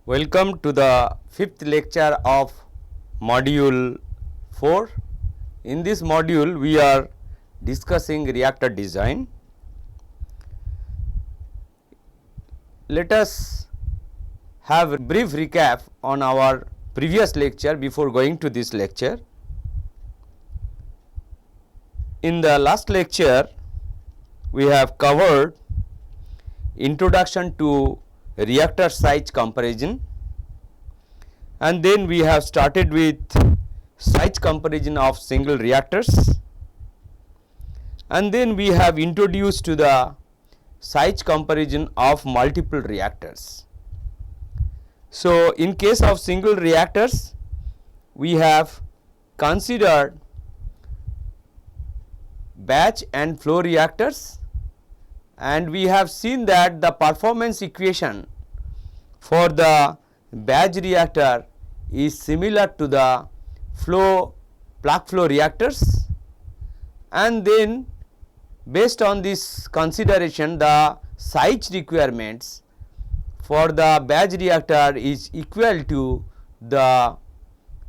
Welcome to the fifth lecture of module 4. In this module, we are discussing reactor design. Let us have a brief recap on our previous lecture before going to this lecture. In the last lecture, we have covered introduction to reactor size comparison, and then we have started with size comparison of single reactors, and then we have introduced to the size comparison of multiple reactors. So, in case of single reactors, we have considered batch and flow reactors, and we have seen that the performance equation for the batch reactor is similar to the plug flow reactors, and then based on this consideration the size requirements for the batch reactor is equal to the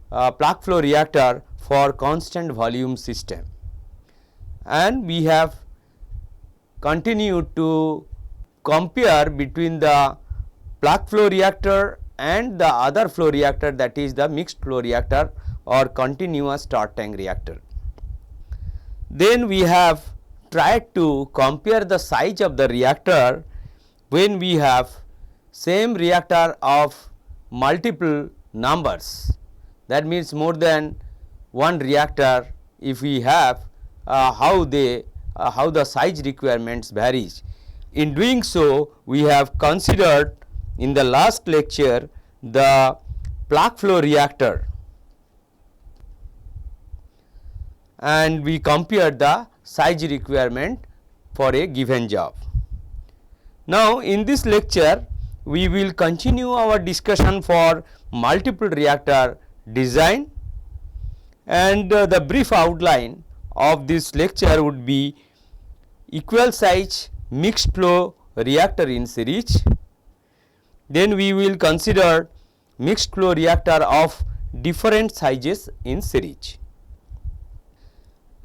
plug flow reactor for constant volume system, and we have continued to compare between the plug flow reactor and the other flow reactor, that is the mixed flow reactor or continuous star tank reactor. Then we have tried to compare the size of the reactor when we have same reactor of multiple numbers, that means more than one reactor. If we have how the size requirements varies. In doing so, we have considered in the last lecture the plug flow reactor, and we compared the size requirement for a given job. Now, in this lecture we will continue our discussion for multiple reactor design, and the brief outline of this lecture would be equal size mixed flow reactor in series. Then we will consider mixed flow reactor of different sizes in series,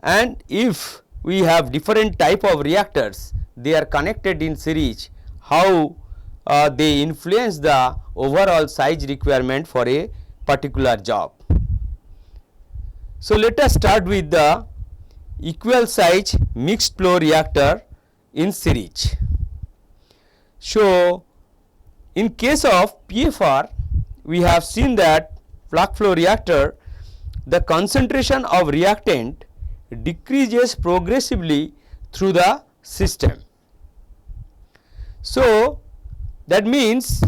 and if we have different type of reactors, they are connected in series, how they influence the overall size requirement for a particular job. So, let us start with the equal size mixed flow reactor in series. So, in case of PFR, we have seen that plug flow reactor, the concentration of reactant decreases progressively through the system. So, that means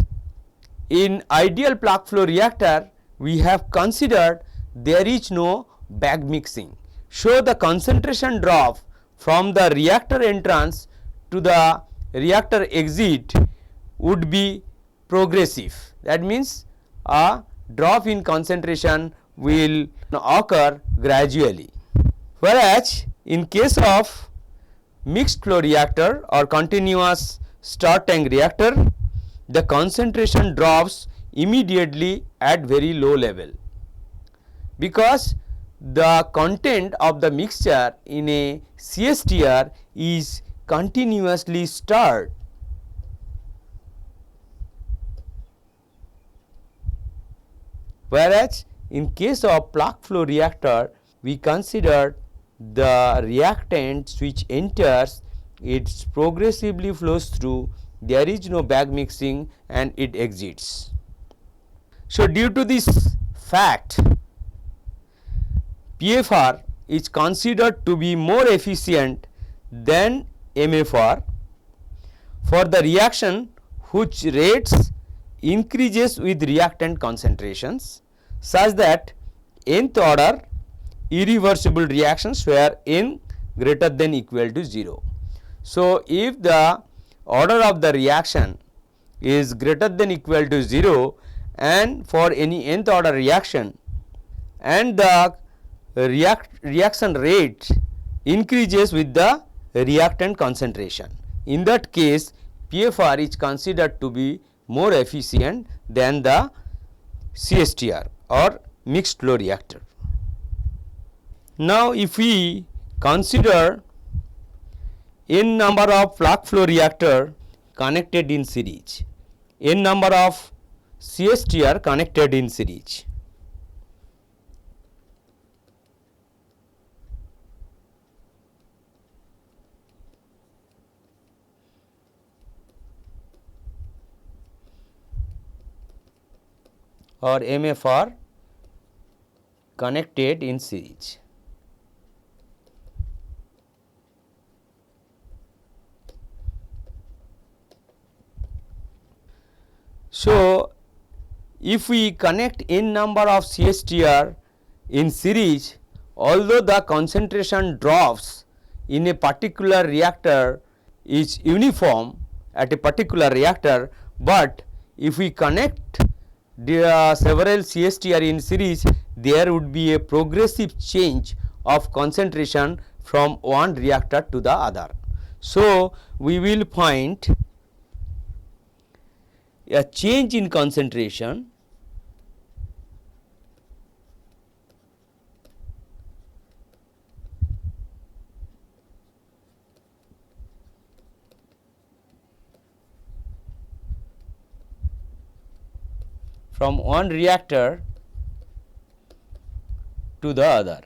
in ideal plug flow reactor we have considered there is no back mixing. So, the concentration drop from the reactor entrance to the reactor exit would be progressive. That means a drop in concentration will occur gradually. Whereas, in case of mixed flow reactor or continuous star tank reactor, the concentration drops immediately at very low level, because the content of the mixture in a CSTR is continuously stirred. Whereas, in case of plug flow reactor, we consider the reactant which enters, it progressively flows through, there is no back mixing and it exits. So, due to this fact, PFR is considered to be more efficient than MFR for the reaction whose rates increases with reactant concentrations, such that nth order irreversible reactions where n greater than equal to 0. So, if the order of the reaction is greater than equal to 0 and for any nth order reaction, and the reaction rate increases with the reactant concentration, in that case PFR is considered to be more efficient than the CSTR or mixed flow reactor. Now, if we consider n number of plug flow reactor connected in series, n number of CSTR connected in series. Or MFR connected in series. So, if we connect n number of CSTR in series, although the concentration drops in a particular reactor is uniform at a particular reactor, but if we connect several CSTR in series, there would be a progressive change of concentration from one reactor to the other. So, we will find a change in concentration from one reactor to the other.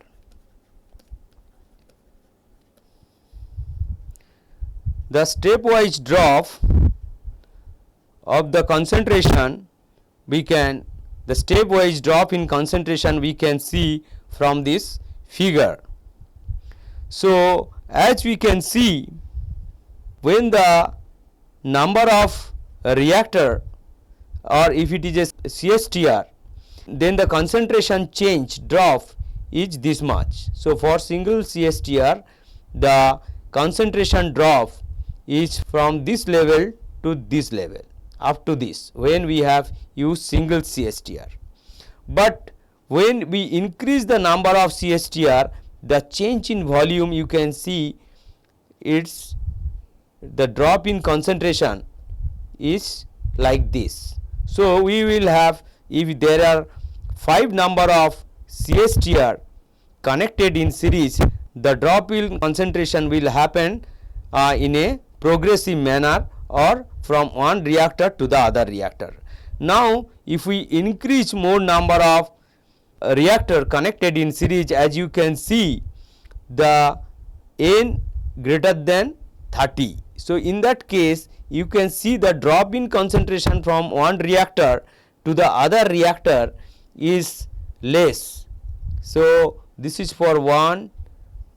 The stepwise drop of the concentration the stepwise drop in concentration we can see from this figure. So, as we can see, when the number of reactor or if it is a CSTR, then the concentration change drop is this much. So, for single CSTR, the concentration drop is from this level to this level up to this when we have used single CSTR. But when we increase the number of CSTR, the change in volume you can see it's the drop in concentration is like this. So, we will have, if there are 5 number of CSTR connected in series, the drop in concentration will happen in a progressive manner or from one reactor to the other reactor. Now, if we increase more number of reactor connected in series, as you can see the n greater than 30. So, in that case you can see the drop in concentration from one reactor to the other reactor is less. So, this is for 1,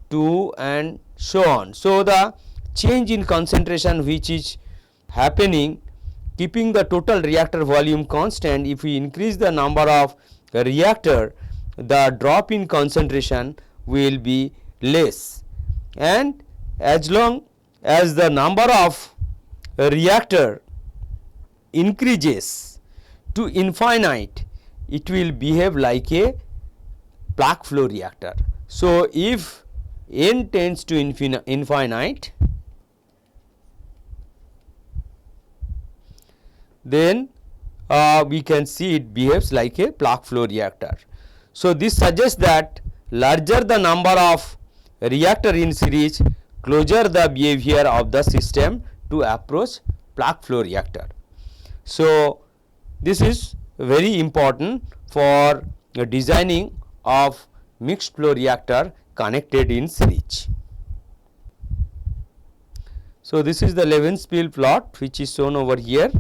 2 and so on. So, the change in concentration which is happening keeping the total reactor volume constant, if we increase the number of reactor, the drop in concentration will be less, and as long as the number of reactor increases to infinite, it will behave like a plug flow reactor. So, if n tends to infinite, then we can see it behaves like a plug flow reactor. So, this suggests that larger the number of reactor in series, closer the behavior of the system to approach plug flow reactor. So, this is very important for designing of mixed flow reactor connected in series. So, this is the Levenspiel plot which is shown over here.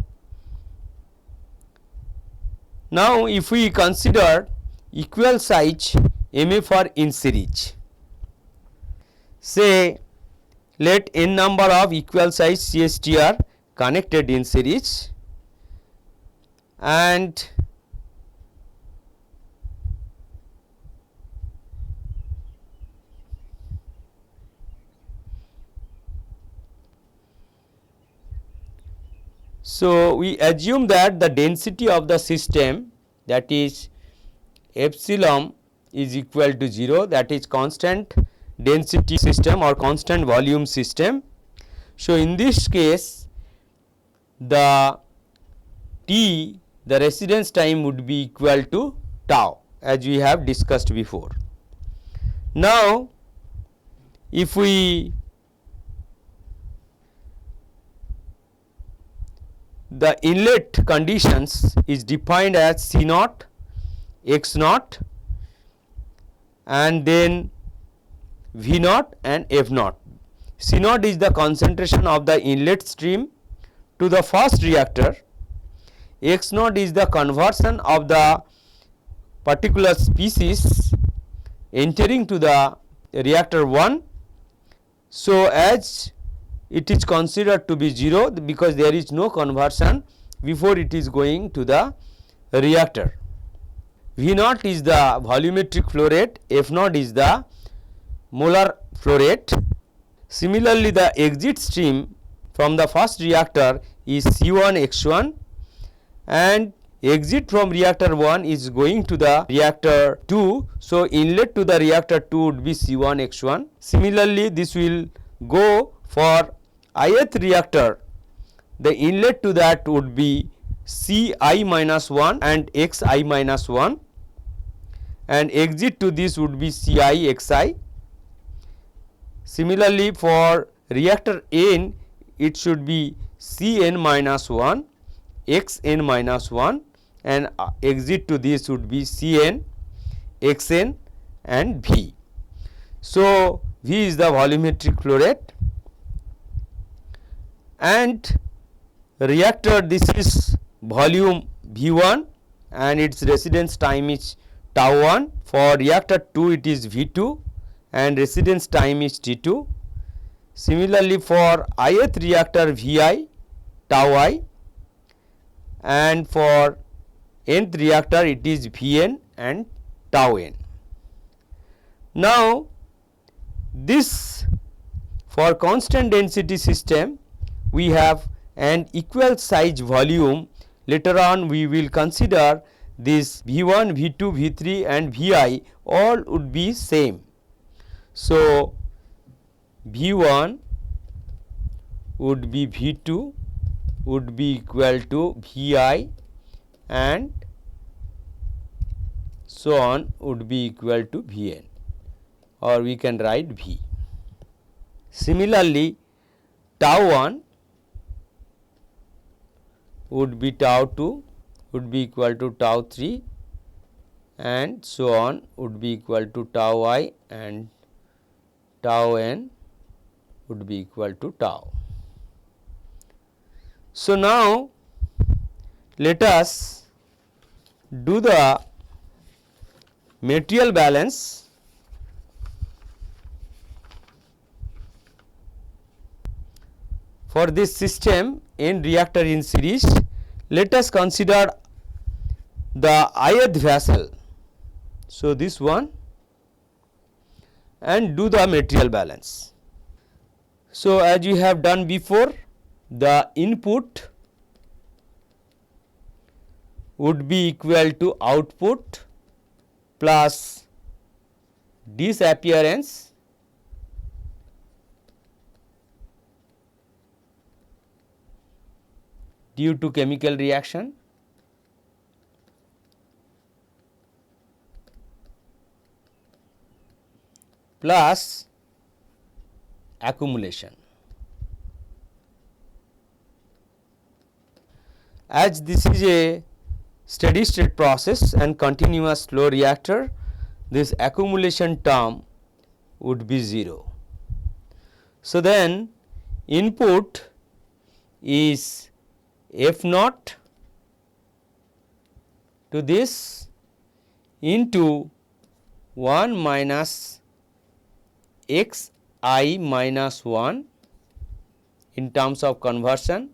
Now, if we consider equal size MFR in series, say let n number of equal size CSTR connected in series, and so we assume that the density of the system, that is epsilon, is equal to 0, that is constant density system or constant volume system. So, in this case the T the residence time would be equal to tau, as we have discussed before. Now, if we the inlet conditions is defined as C naught, X naught, and then V naught and F naught. C naught is the concentration of the inlet stream to the first reactor. X naught is the conversion of the particular species entering to the reactor 1. So, as it is considered to be 0 because there is no conversion before it is going to the reactor. V naught is the volumetric flow rate, F naught is the molar flow rate. Similarly, the exit stream from the first reactor is C1 X1 and exit from reactor 1 is going to the reactor 2. So, inlet to the reactor 2 would be C1 X1. Similarly, this will go for ith reactor, the inlet to that would be Ci minus 1 and Xi minus 1 and exit to this would be Ci Xi. Similarly, for reactor N it should be Cn minus 1, Xn minus 1 and exit to this would be Cn, Xn and V. So, V is the volumetric flow rate and reactor, this is volume V1 and its residence time is tau 1. For reactor 2 it is V2 and residence time is T2. Similarly, for ith reactor Vi tau I and for nth reactor it is Vn and tau n. Now, this for constant density system we have an equal size volume. Later on we will consider this V1, V2, V3 and Vi all would be same. So, V1 would be V2 would be equal to Vi and so on would be equal to Vn, or we can write V. Similarly, tau 1 would be tau 2 would be equal to tau 3 and so on would be equal to tau I and tau n would be equal to tau. So, now let us do the material balance. For this system N reactor in series, let us consider the ith vessel. So, this one and do the material balance. So, as you have done before, the input would be equal to output plus disappearance due to chemical reaction plus accumulation. As this is a steady state process and continuous flow reactor, this accumulation term would be 0. So, then input is F naught to this into 1 minus X I minus 1 in terms of conversion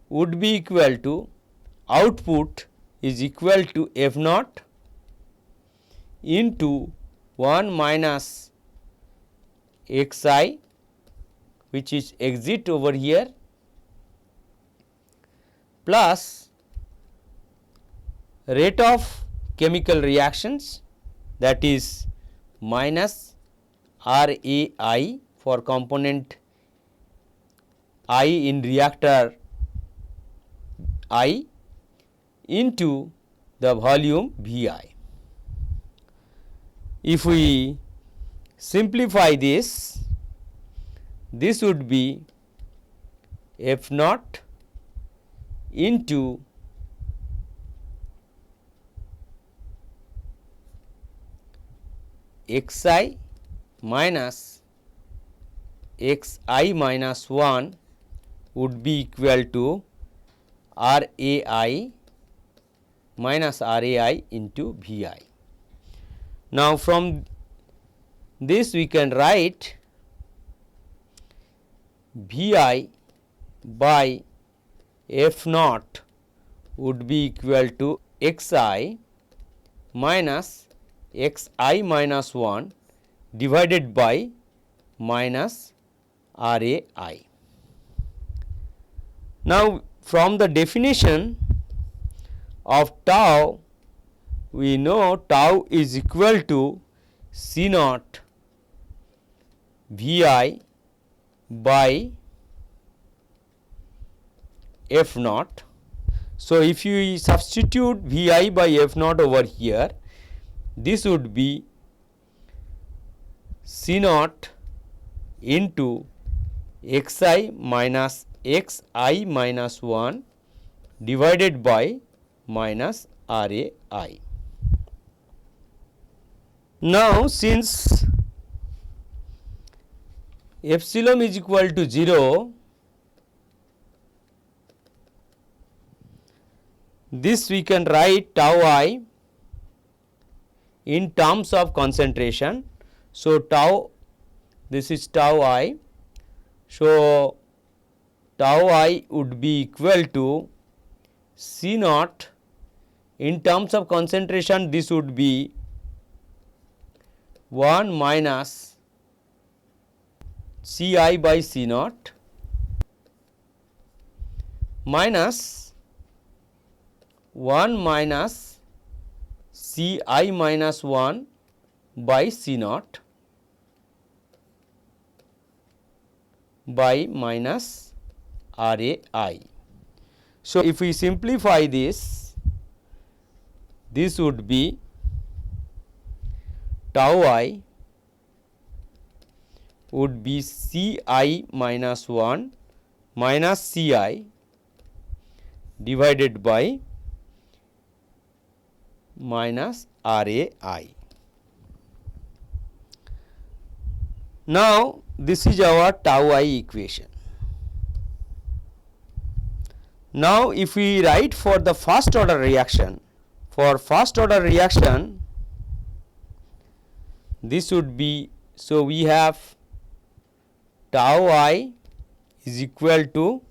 would be equal to output is equal to F naught into 1 minus X I, which is exit over here, plus rate of chemical reactions, that is minus R A I for component I in reactor I into the volume Vi. If we simplify this, this would be F naught into Xi minus Xi minus 1 would be equal to RAI minus RAI into Vi. Now, from this we can write Vi by F naught would be equal to Xi minus Xi minus 1 divided by minus RAI. Now, from the definition of tau, we know tau is equal to C naught Vi by F naught. So, if you substitute Vi by F naught over here, this would be C naught into Xi minus Xi minus 1 divided by minus RAI. Now, since epsilon is equal to 0, this we can write tau I in terms of concentration. So, tau, this is tau I. So, tau I would be equal to C naught in terms of concentration, this would be 1 minus Ci by C naught minus 1 minus Ci minus 1 by C naught by minus RAI. So, if we simplify this, this would be tau I would be Ci minus 1 minus Ci divided by minus RAI. Now, this is our tau I equation. Now, if we write for the first order reaction, for first order reaction, this would be, so we have tau I is equal to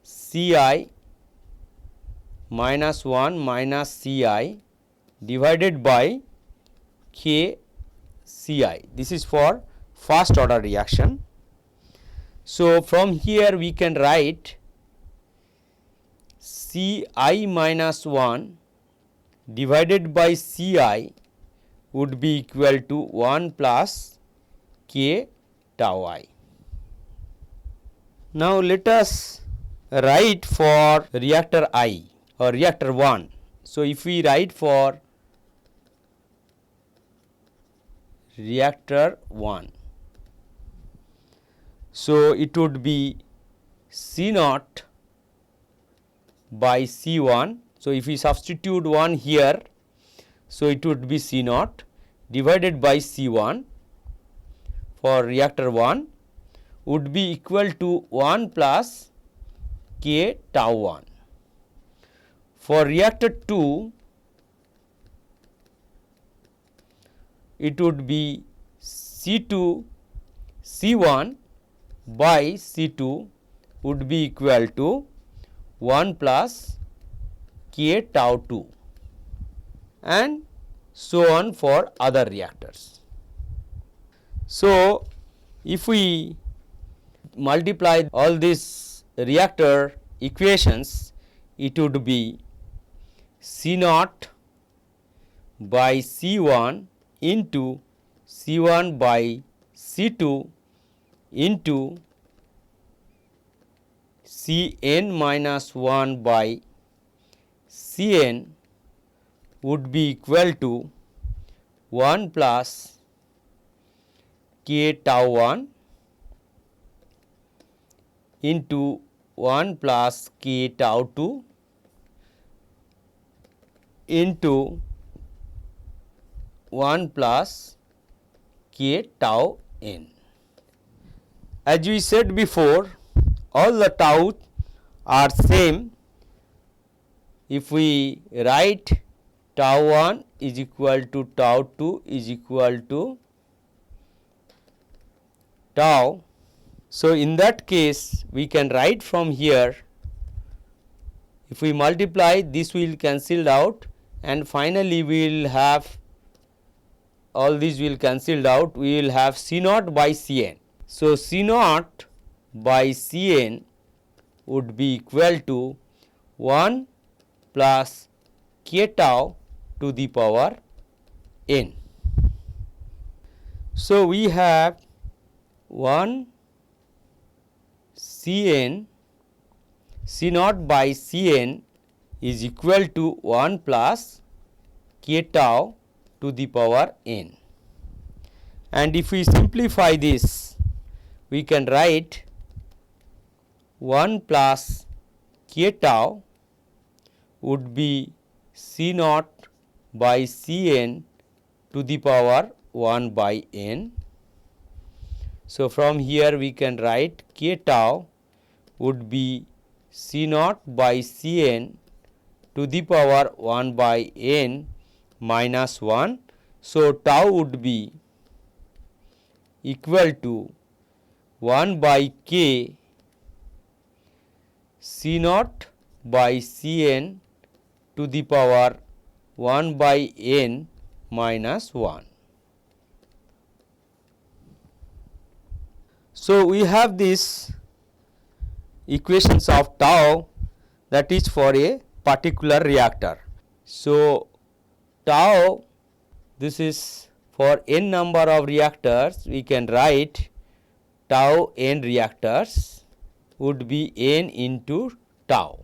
Ci minus 1 minus Ci divided by K Ci. This is for first order reaction. So, from here we can write Ci minus 1 divided by Ci would be equal to 1 plus K tau I. Now, let us write for reactor I or reactor 1. So, if we write for reactor 1, so it would be C naught by C1. So, if we substitute 1 here, so it would be C naught divided by C1 for reactor 1 would be equal to 1 plus K tau 1. For reactor 2, it would be C2 C1 by C2 would be equal to 1 plus K tau 2 and so on for other reactors. So, if we multiply all these reactor equations, it would be C naught by C1 into C1 by C2 into Cn minus 1 by Cn would be equal to 1 plus k tau 1 into 1 plus k tau 2 into 1 plus k tau n. As we said before, all the tau are same. If we write tau 1 is equal to tau 2 is equal to tau. So, in that case we can write from here, if we multiply this will cancelled out and finally we will have all these will cancelled out, we will have C naught by Cn. So, C naught by Cn would be equal to 1 plus k tau to the power n. So, we have 1 Cn C naught by Cn is equal to 1 plus k tau to the power n. And if we simplify this, we can write 1 plus k tau would be C naught by Cn to the power 1 by n. So, from here we can write k tau would be C naught by Cn to the power 1 by n minus 1. So, tau would be equal to 1 by k C naught by Cn to the power 1 by n minus 1. So, we have this equations of tau that is for a particular reactor. So, tau, this is for n number of reactors, we can write tau n reactors would be n into tau,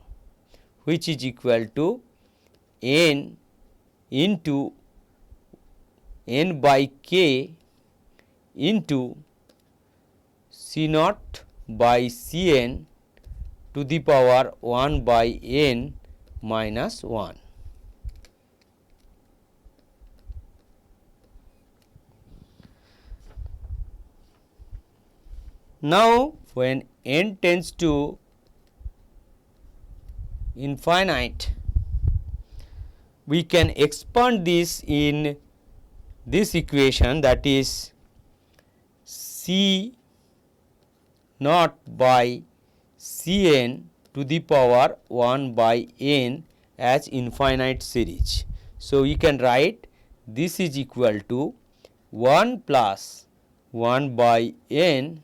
which is equal to n into n by k into C naught by Cn to the power 1 by n minus 1. Now, when n tends to infinite, we can expand this in this equation, that is C naught by Cn to the power 1 by n as infinite series. So, we can write this is equal to 1 plus 1 by n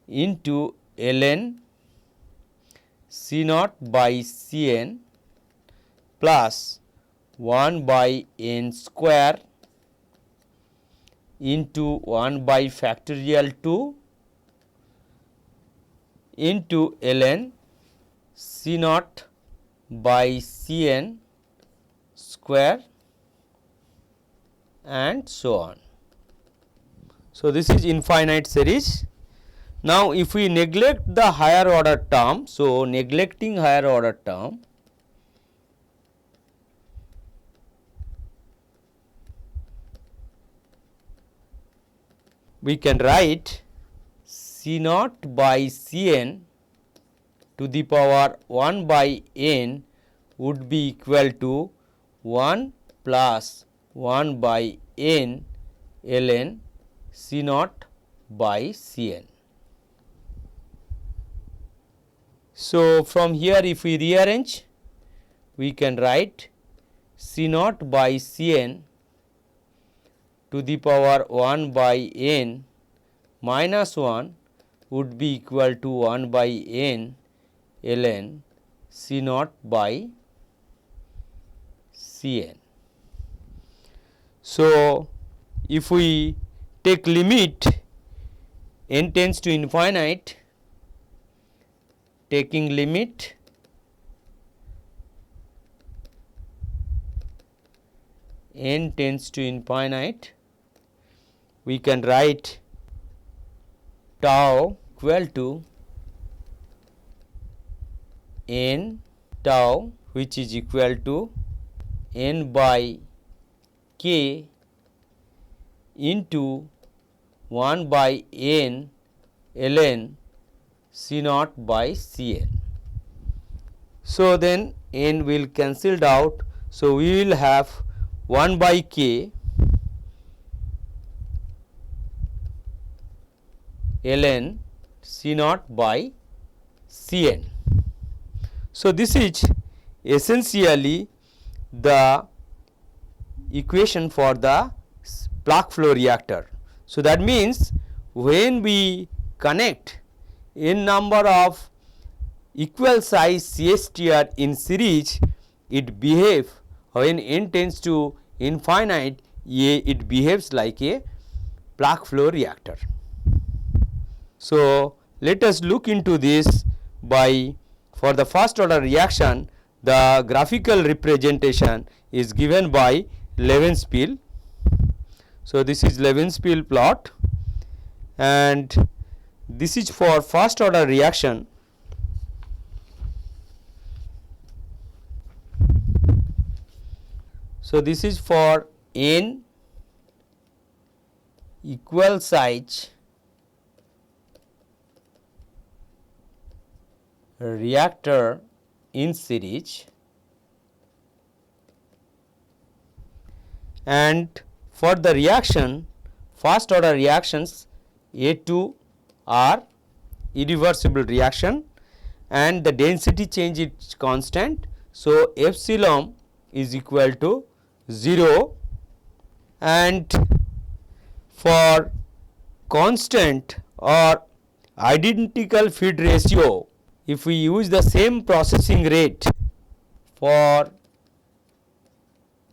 into ln C naught by Cn plus 1 by n square into 1 by factorial 2 into ln C naught by Cn square and so on. So, this is infinite series. Now, if we neglect the higher order term, so neglecting higher order term, we can write C naught by Cn to the power 1 by n would be equal to 1 plus 1 by n ln C naught by Cn. So, from here if we rearrange, we can write C naught by Cn to the power 1 by n minus 1 would be equal to 1 by n ln C naught by Cn. So, if we take limit n tends to infinite, taking limit n tends to infinite, we can write tau equal to n tau, which is equal to n by k into 1 by n ln C naught by C n. So, then n will cancelled out. So, we will have 1 by k ln C naught by C n. So, this is essentially the equation for the plug flow reactor. So, that means when we connect n number of equal size CSTR in series, it behave when n tends to infinite, it behaves like a plug flow reactor. So, let us look into this by, for the first order reaction, the graphical representation is given by Levenspiel. So, this is Levenspiel plot, and this is for first order reaction. So, this is for n equal size reactor in series, and for the reaction, first order reactions A2 are irreversible reaction and the density change is constant. So, epsilon is equal to 0, and for constant or identical feed ratio, if we use the same processing rate, for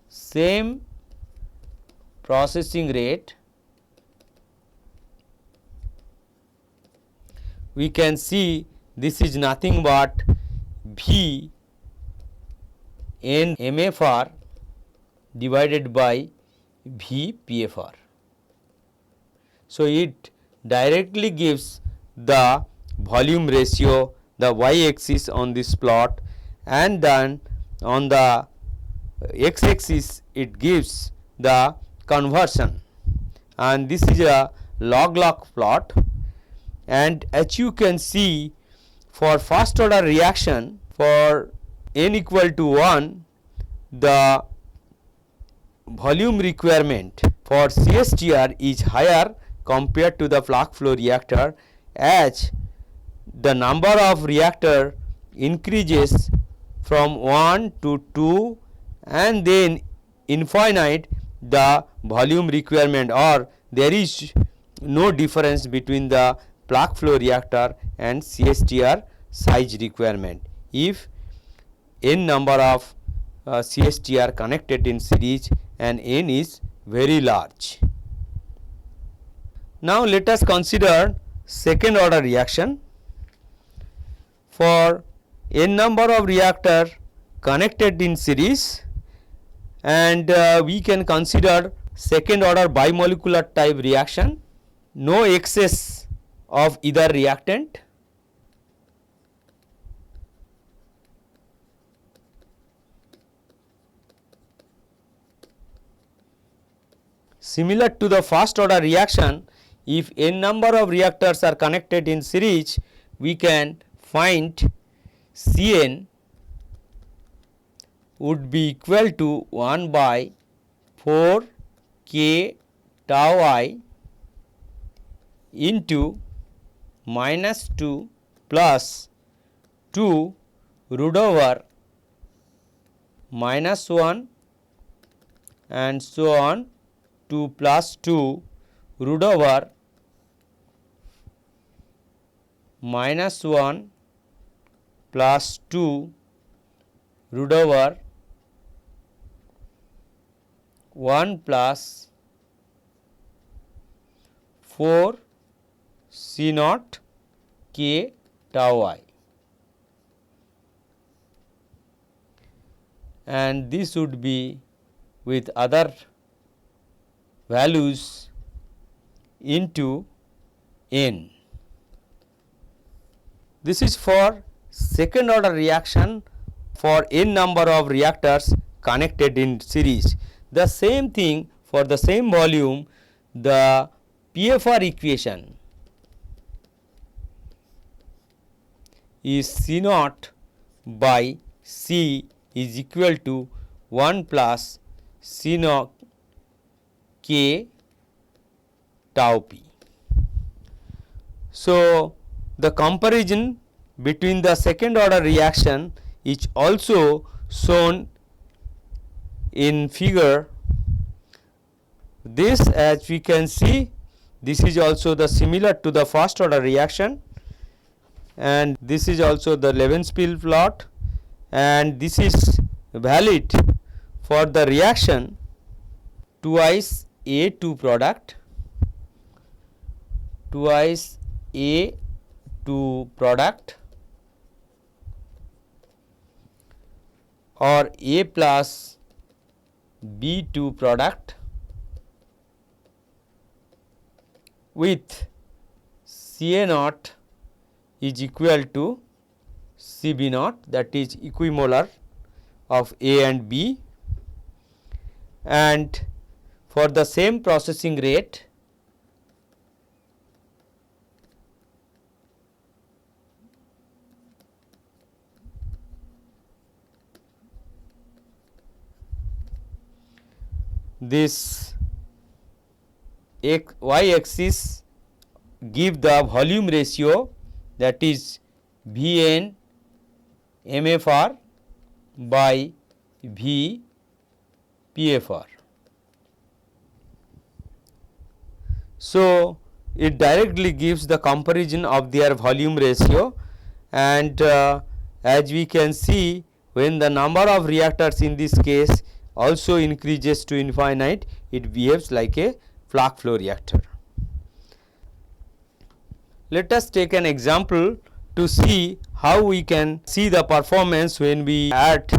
same processing rate, we can see this is nothing but V n MFR divided by V PFR. So, it directly gives the volume ratio, the y axis on this plot, and then on the x axis it gives the conversion, and this is a log plot. And as you can see, for first order reaction, for n equal to 1, the volume requirement for CSTR is higher compared to the plug flow reactor, as the number of reactor increases from 1 to 2 and then infinite the volume requirement, or there is no difference between the plug flow reactor and CSTR size requirement if n number of CSTR connected in series and n is very large. Now, let us consider second order reaction. For n number of reactor connected in series, and we can consider second order bimolecular type reaction, no excess of either reactant, similar to the first order reaction. If n number of reactors are connected in series, we can find Cn would be equal to 1 by 4 k tau I into minus 2 plus 2 root over minus 1 and so on, 2 plus 2 root over minus 1 plus 2 root over 1 plus 4 C naught k tau I, and this would be with other values into n. This is for second order reaction for n number of reactors connected in series. The same thing for the same volume, the PFR equation is C naught by C is equal to 1 plus C naught K tau P. So, the comparison between the second order reaction is also shown in figure. This, as we can see, this is also the similar to the first order reaction, and this is also the Levenspiel plot, and this is valid for the reaction twice A2 product, twice A2 product, or A plus B2 product with Ca naught is equal to Cb naught, that is equimolar of A and B, and for the same processing rate this y axis give the volume ratio, that is Vn MFR by V PFR. So, it directly gives the comparison of their volume ratio, and as we can see, when the number of reactors in this case also increases to infinite, it behaves like a plug flow reactor. Let us take an example to see how we can see the performance when we add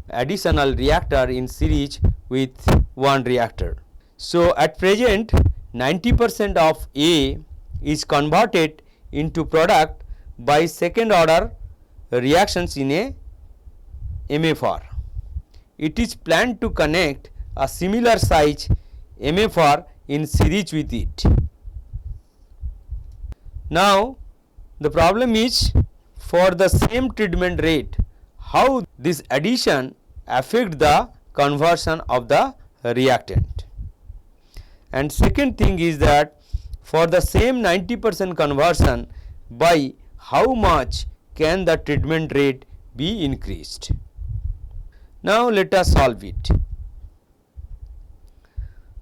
additional reactor in series with one reactor. So, at present 90% of A is converted into product by second order reactions in a MFR. It is planned to connect a similar size MFR in series with it. Now, the problem is, for the same treatment rate, how this addition affect the conversion of the reactant. And second thing is that for the same 90% conversion, by how much can the treatment rate be increased. Now, let us solve it.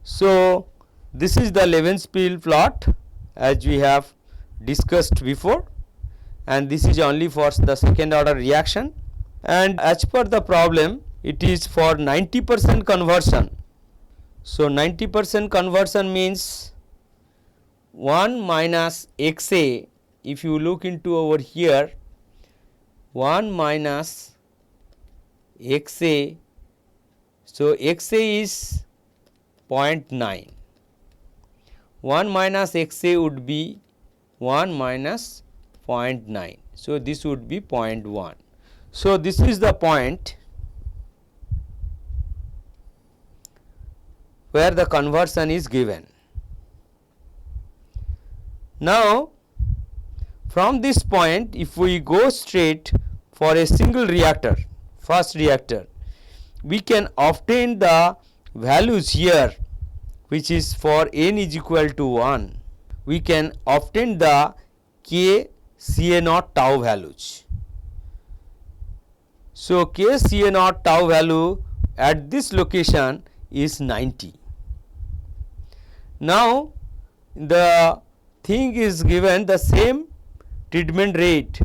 So, this is the Levenspiel plot as we have discussed before, and this is only for the second order reaction, and as per the problem it is for 90% conversion. So, 90% conversion means 1 minus Xa, if you look into over here, 1 minus Xa, so Xa is 0.9, 1 minus Xa would be 1 minus 0.9. So, this would be 0.1. So, this is the point where the conversion is given. Now, from this point, if we go straight for a single reactor, first reactor, we can obtain the values here, which is for n is equal to 1. We can obtain the K Ca naught tau values. So, K Ca naught tau value at this location is 90. Now, the thing is given the same treatment rate,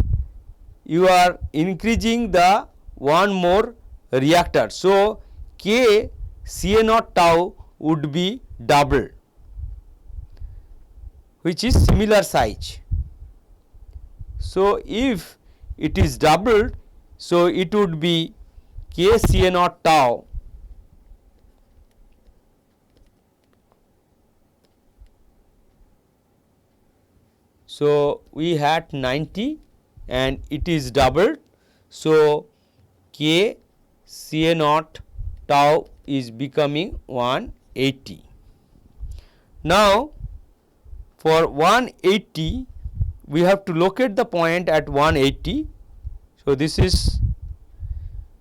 you are increasing the one more reactor. So, K Ca naught tau would be double, which is similar size. So, if it is doubled, so it would be K Ca naught tau So, we had 90 and it is doubled. So, K Ca naught tau is becoming 180. Now, for 180 we have to locate the point at 180. So, this is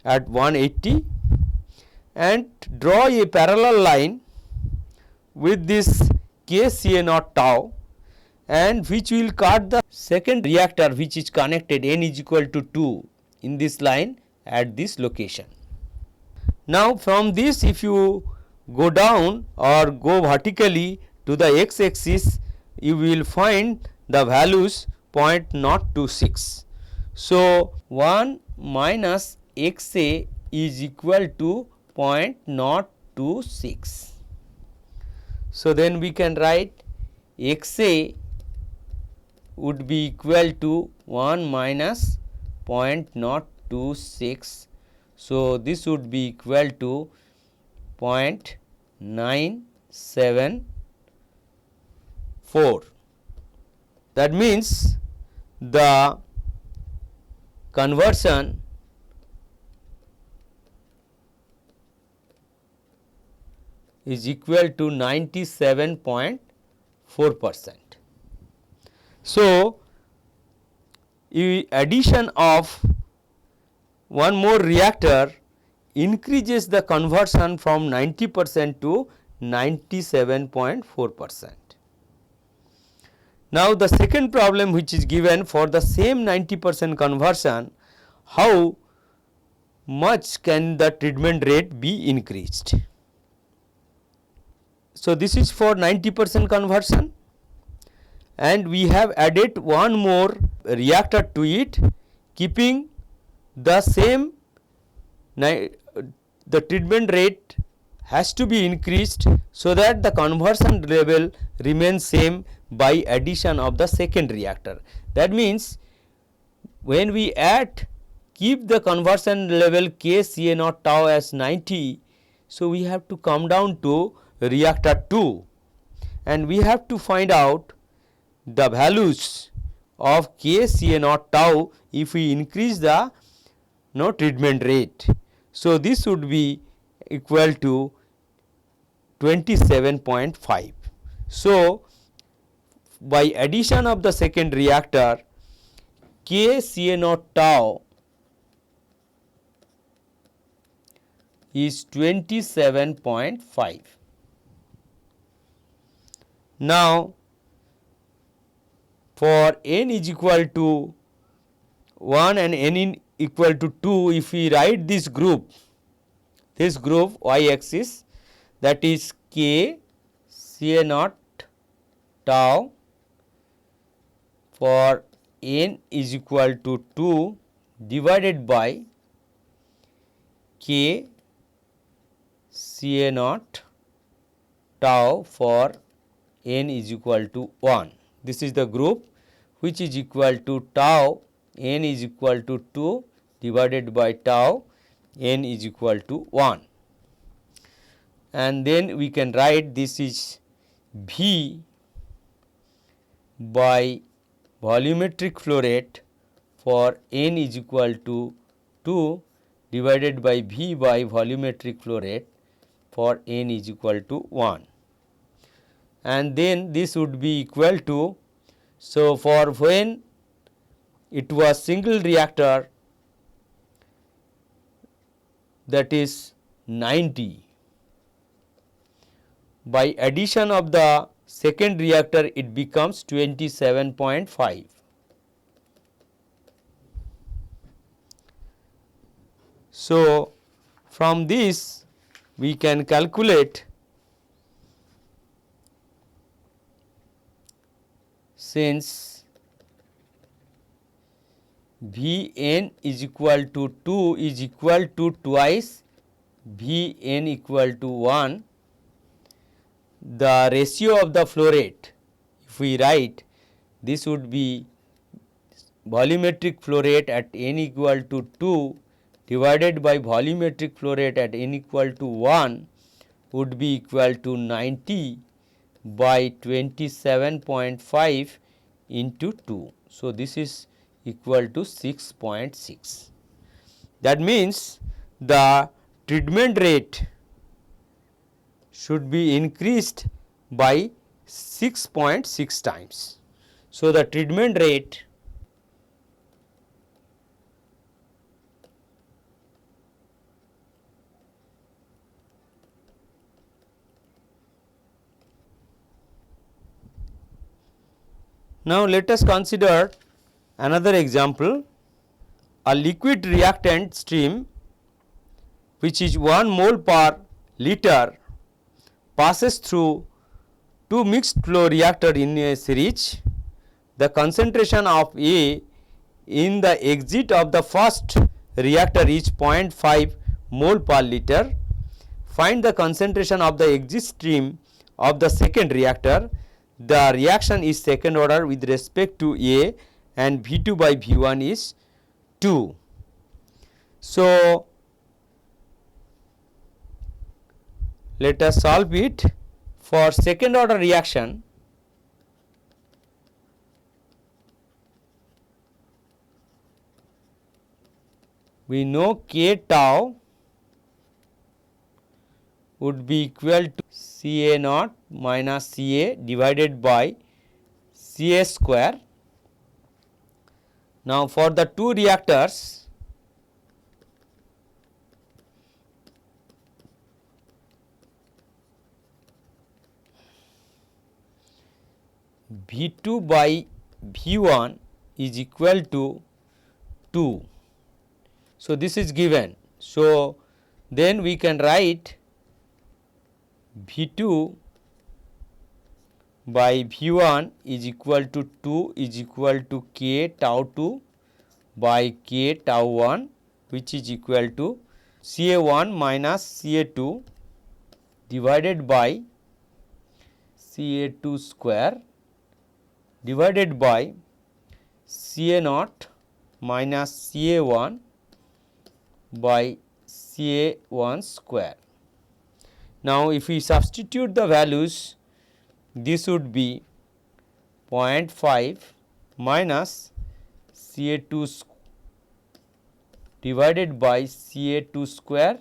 at 180 and draw a parallel line with this K Ca naught tau, and which will cut the second reactor which is connected n is equal to 2 in this line at this location. Now, from this if you go down or go vertically to the x axis, you will find the values 0.026. So, 1 minus x a is equal to 0.026. So, then we can write x a would be equal to 1 minus 0.026. So, this would be equal to 0.974. That means the conversion is equal to 97.4%. So, addition of one more reactor increases the conversion from 90% to 97.4%. Now, the second problem which is given for the same 90% conversion, how much can the treatment rate be increased? So, this is for 90% conversion, and we have added one more reactor to it, keeping the same the treatment rate has to be increased so that the conversion level remains same by addition of the second reactor. That means, when we keep the conversion level K Ca naught tau as 90, so we have to come down to reactor 2 and we have to find out the values of K Ca naught tau if we increase the treatment rate. So, this would be equal to 27.5. So, by addition of the second reactor, K Ca naught tau is 27.5. Now, for n is equal to 1 and n equal to 2, if we write this group y axis, that is K Ca naught tau for n is equal to 2 divided by K Ca naught tau for n is equal to 1. This is the group which is equal to tau n is equal to 2 divided by tau n is equal to 1. And then we can write this is V by volumetric flow rate for n is equal to 2 divided by V by volumetric flow rate for n is equal to 1. And then this would be equal to, so for when it was single reactor, that is 90, by addition of the second reactor it becomes 27.5. So, from this we can calculate, since V n is equal to 2 is equal to twice V n equal to 1, the ratio of the flow rate, if we write, this would be volumetric flow rate at n equal to 2 divided by volumetric flow rate at n equal to 1 would be equal to 90 by 27.5 into 2. So, this is equal to 6.6. That means the treatment rate should be increased by 6.6 times. So, the treatment rate now let us consider another example. A liquid reactant stream which is 1 mole per liter passes through two mixed flow reactor in a series. The concentration of A in the exit of the first reactor is 0.5 mole per liter. Find the concentration of the exit stream of the second reactor. The reaction is second order with respect to A and V2 by V1 is 2. So, let us solve it. For second order reaction, we know K tau would be equal to Ca naught minus Ca divided by Ca square. Now, for the two reactors, V2 by V1 is equal to 2. So, this is given. So, then we can write V2 by V1 is equal to 2 is equal to K tau 2 by K tau 1, which is equal to Ca1 minus Ca2 divided by Ca2 square divided by Ca naught minus Ca1 by Ca1 square. Now, if we substitute the values, this would be 0.5 minus Ca2 divided by Ca2 square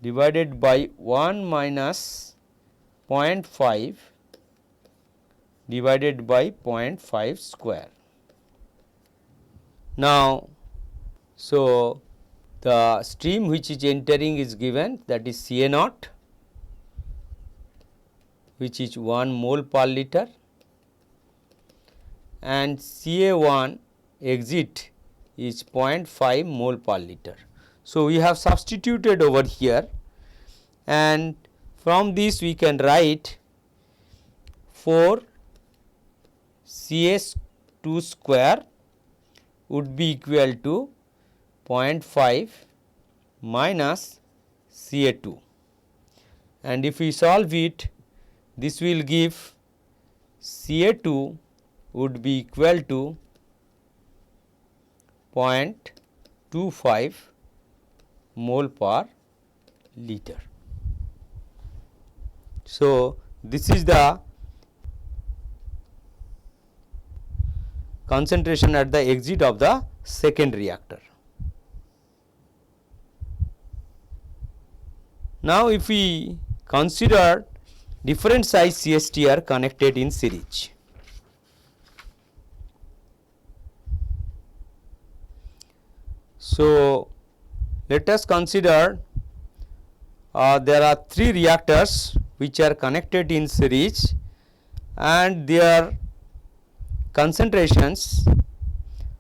divided by 1 minus 0.5 divided by 0.5 square. Now, so the stream which is entering is given, that is Ca naught, which is 1 mole per liter, and Ca1 exit is 0.5 mole per liter. So, we have substituted over here, and from this we can write 4 Ca2 square would be equal to 0.5 minus Ca2, and if we solve it, this will give Ca2 would be equal to 0.25 mole per liter. So, this is the concentration at the exit of the second reactor. Now, if we consider different size CSTR connected in series. So, let us consider there are 3 reactors which are connected in series and their concentrations.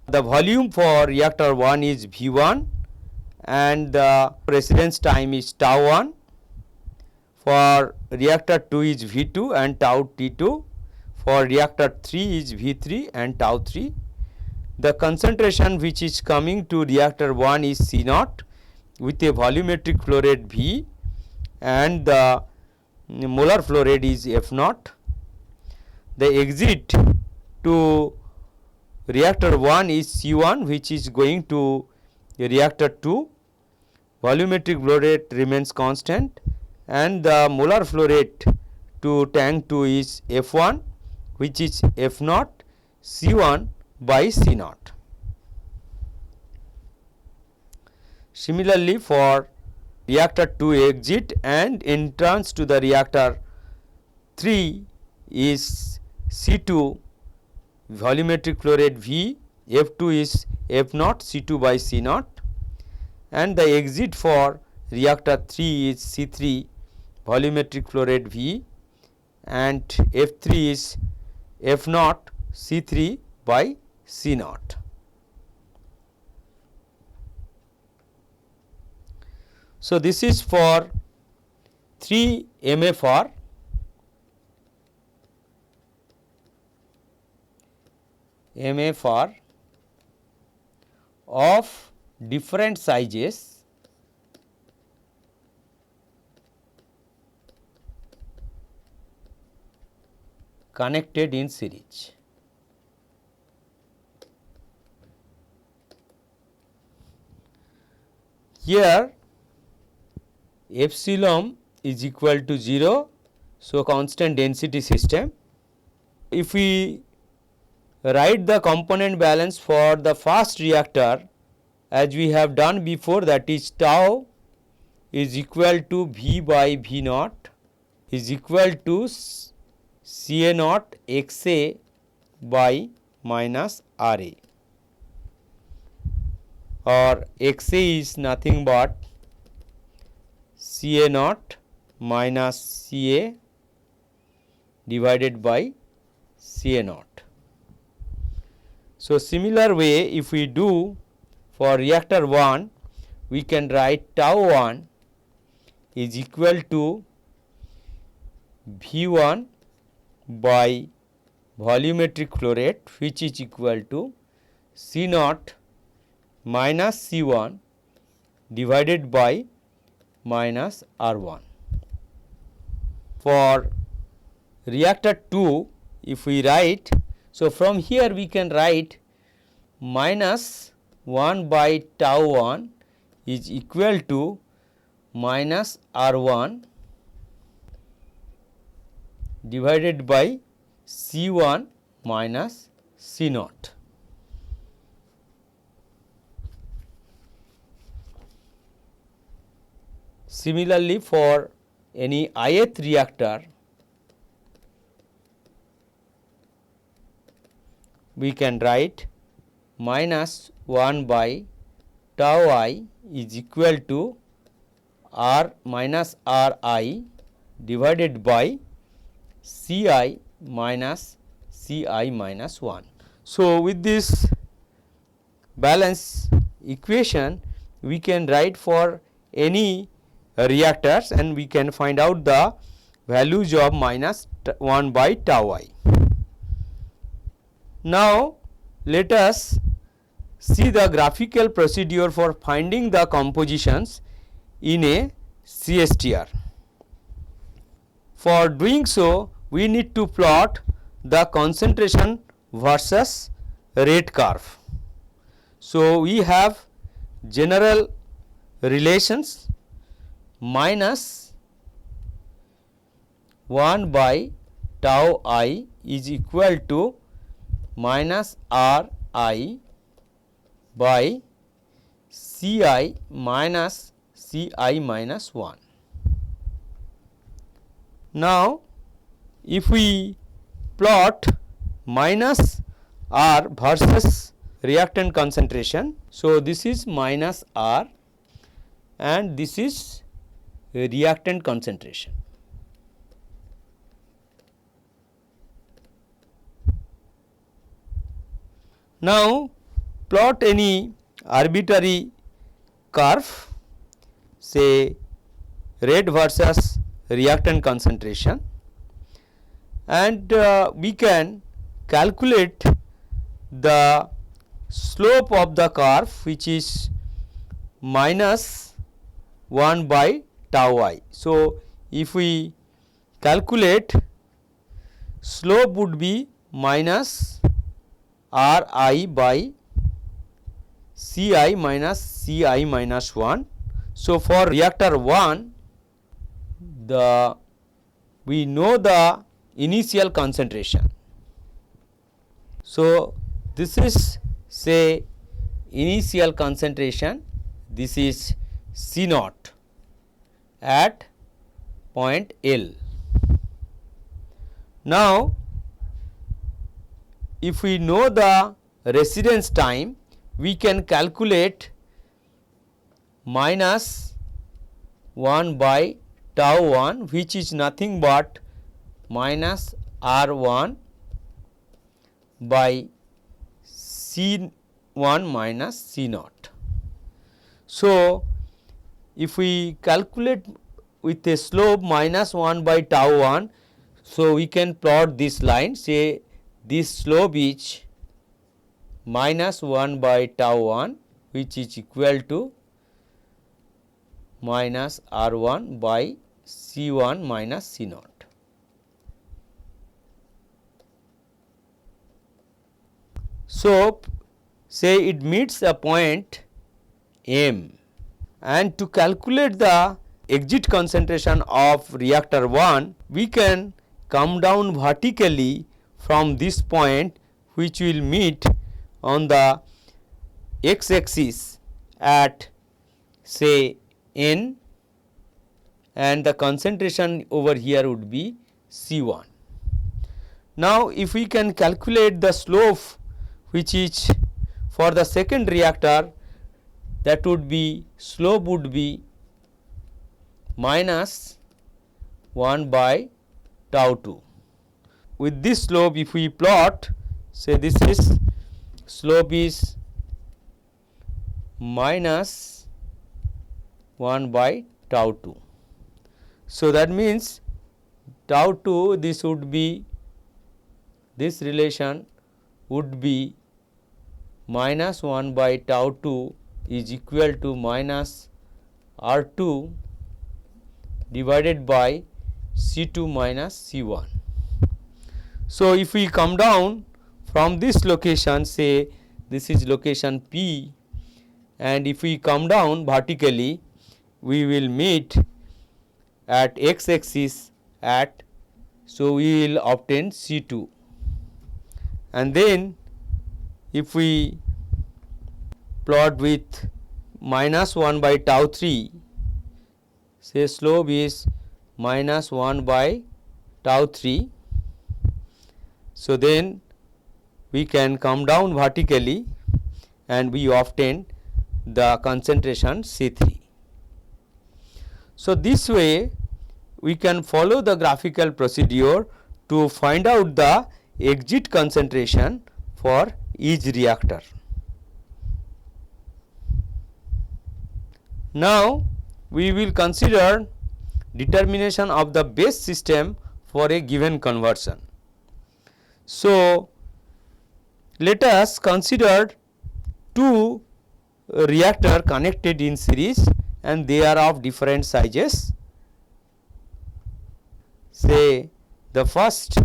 The volume for reactor 1 is V1 and the residence time is tau 1. For reactor 2 is V2 and tau T2. For reactor 3 is V3 and tau 3. The concentration which is coming to reactor 1 is C naught with a volumetric flow rate V and the molar flow rate is F naught. The exit to reactor 1 is C1 which is going to reactor 2. Volumetric flow rate remains constant and the molar flow rate to tank 2 is F1 which is F naught C1 by C naught. Similarly, for reactor 2 exit and entrance to the reactor 3 is C2 volumetric flow rate V, F2 is F naught C2 by C naught, and the exit for reactor 3 is C3 volumetric flow rate V, and F3 is F naught C3 by C naught. So, this is for 3 MFR. MFR of different sizes connected in series. Here epsilon is equal to 0, so constant density system. If we write the component balance for the first reactor as we have done before, that is tau is equal to V by V naught is equal to Ca naught Xa by minus Ra, or Xa is nothing but Ca naught minus Ca divided by Ca naught. So, similar way if we do for reactor 1, we can write tau 1 is equal to V1 by volumetric flow rate, which is equal to C naught minus C1 divided by minus R1. For reactor 2, if we write, so from here we can write minus 1 by tau 1 is equal to minus R1 divided by C1 minus C naught. Similarly, for any ith reactor, we can write minus 1 by tau I is equal to R minus Ri divided by Ci minus Ci minus 1. So, with this balance equation we can write for any reactors and we can find out the values of minus 1 by tau I. Now, let us see the graphical procedure for finding the compositions in a CSTR. For doing so, we need to plot the concentration versus rate curve. So, we have general relations minus 1 by tau I is equal to minus Ri by Ci minus Ci minus 1. Now, if we plot minus R versus reactant concentration, so this is minus R and this is reactant concentration. Now, plot any arbitrary curve, say rate versus reactant concentration, and we can calculate the slope of the curve, which is minus 1 by tau I. So, if we calculate, slope would be minus Ri by Ci minus Ci minus 1. So, for reactor 1, we know the initial concentration. So, this is say initial concentration, this is C naught at point L. Now, if we know the residence time, we can calculate minus 1 by tau 1, which is nothing but minus R 1 by C 1 minus C naught. So, if we calculate with a slope minus 1 by tau 1, so we can plot this line, say this slope is minus 1 by tau 1, which is equal to minus R 1 by C 1 minus C naught. So, say it meets a point M, and to calculate the exit concentration of reactor 1, we can come down vertically from this point, which will meet on the x axis at say N, and the concentration over here would be C 1. Now, if we can calculate the slope which is for the second reactor, that would be slope would be minus 1 by tau 2. With this slope, if we plot, say this is slope is minus 1 by tau 2. So, that means tau 2, this would be, this relation would be minus 1 by tau 2 is equal to minus R 2 divided by C 2 minus C 1. So, if we come down from this location, say this is location P, and if we come down vertically, we will meet at x axis at, so we will obtain C 2, and then if we plot with minus 1 by tau 3, say slope is minus 1 by tau 3. So, then we can come down vertically and we obtain the concentration C 3. So, this way we can follow the graphical procedure to find out the exit concentration for each reactor. Now, we will consider determination of the base system for a given conversion. So, let us consider two reactor connected in series and they are of different sizes. Say the first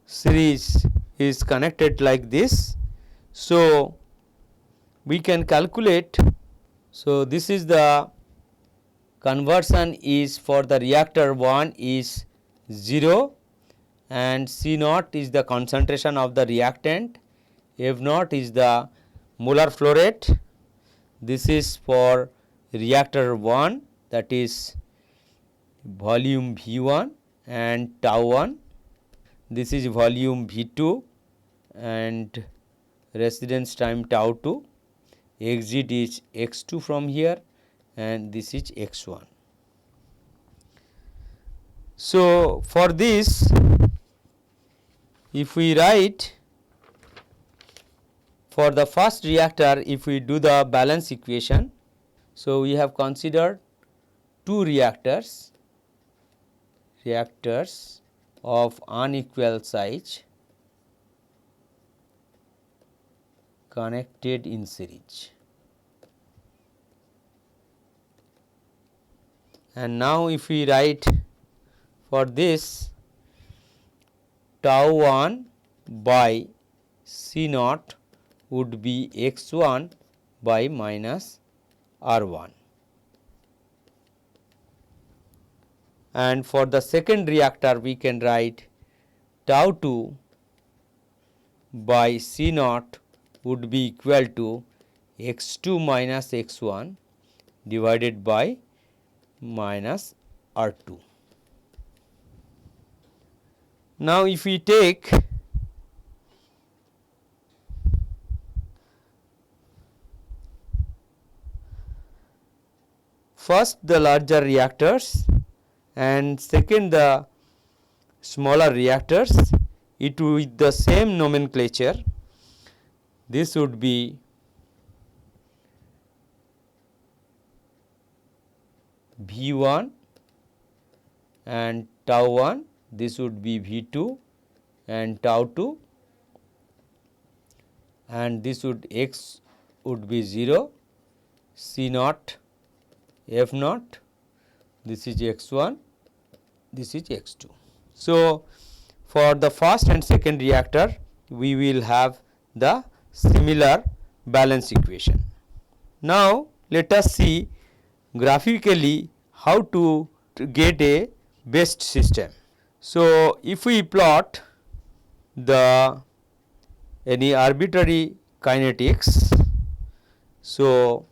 series is connected like this. So, we can calculate. So, this is the conversion is for the reactor 1 is 0 and C naught is the concentration of the reactant, F naught is the molar flow rate. This is for reactor 1, that is volume V1 and tau 1. This is volume V2 and residence time tau 2. Exit is x2 from here and this is x1. So, for this, if we write for the first reactor, if we do the balance equation, so we have considered two reactors of unequal size connected in series. And now, if we write for this tau 1 by C naught would be x1 by minus R1, and for the second reactor we can write tau 2 by C naught would be equal to x2 minus x1 divided by minus R2. Now, if we take first the larger reactors and second the smaller reactors, it with the same nomenclature, this would be V1 and tau 1, this would be V2 and tau 2, and this would x would be 0, C naught, F naught, this is x1, this is x2. So, for the first and second reactor we will have the similar balance equation. Now, let us see graphically how to get a best system. So, if we plot the any arbitrary kinetics, so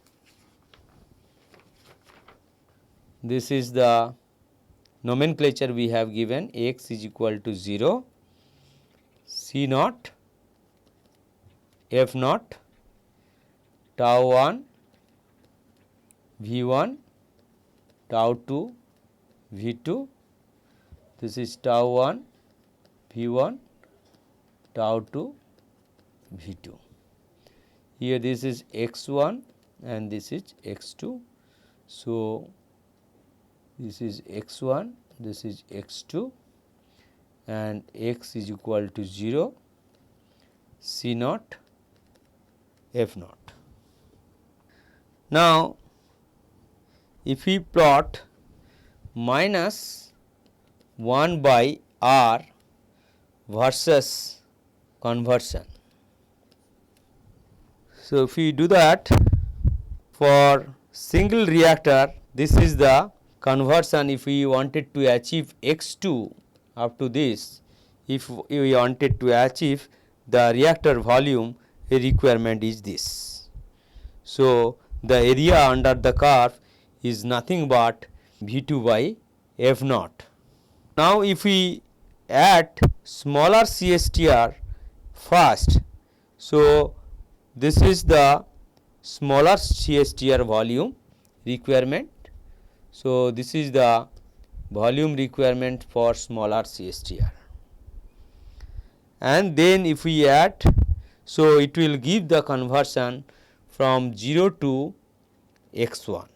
this is the nomenclature we have given, x is equal to 0, C naught, F naught, tau 1, V1, tau 2, V2, this is tau 1, V1, tau 2, V2. Here this is x1 and this is x2. So, this is x1, this is x2 and x is equal to 0, C naught, F naught. Now, if we plot minus 1 by R versus conversion. So, if we do that for single reactor, this is the conversion. If we wanted to achieve x2 up to this, if we wanted to achieve the reactor volume, a requirement is this. So, the area under the curve is nothing but V2 by F naught. Now, if we add smaller CSTR first, so this is the smaller CSTR volume requirement. So, this is the volume requirement for smaller CSTR, and then if we add, so it will give the conversion from 0 to x1,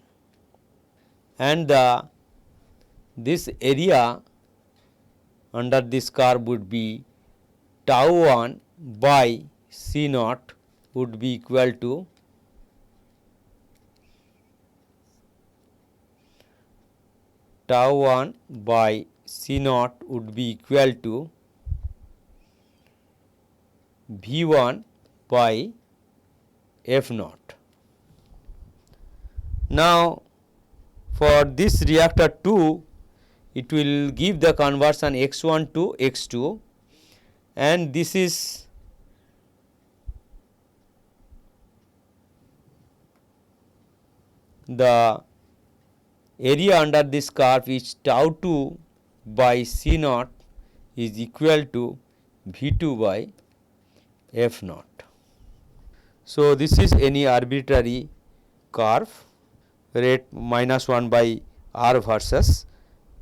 and this area under this curve would be tau 1 by C naught would be equal to tau 1 by C naught would be equal to V1 by F naught. Now, for this reactor 2, it will give the conversion x1 to x2, and this is the area under this curve is tau 2 by C naught is equal to V2 by F naught. So, this is any arbitrary curve, rate minus 1 by R versus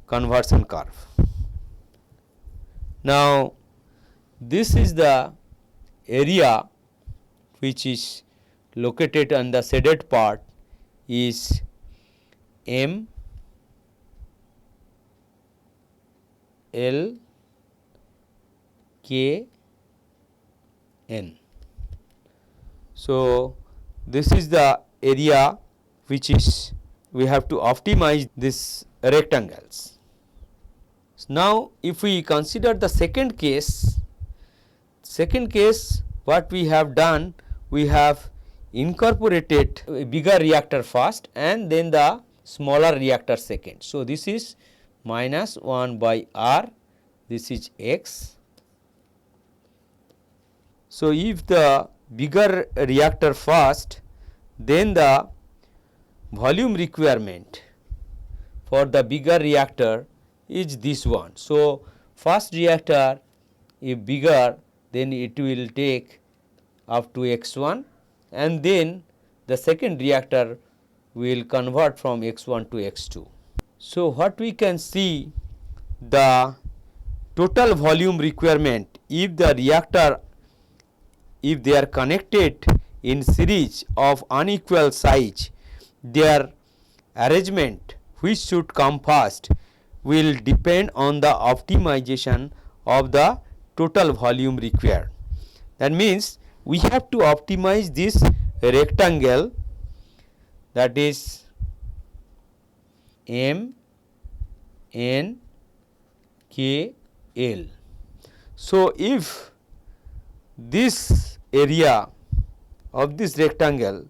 conversion curve. Now, this is the area which is located on the shaded part is M L K N. So, this is the area which is we have to optimize this rectangles. Now, if we consider the second case what we have done, we have incorporated a bigger reactor first and then the smaller reactor second. So, this is minus 1 by R, this is x. So, if the bigger reactor first, then the volume requirement for the bigger reactor is this one. So, first reactor if bigger, then it will take up to x1, and then the second reactor will convert from x1 to x2. So, what we can see, the total volume requirement if the reactor, if they are connected in series of unequal size, their arrangement which should come first will depend on the optimization of the total volume required. That means, we have to optimize this rectangle, that is M N K L. So, if this area of this rectangle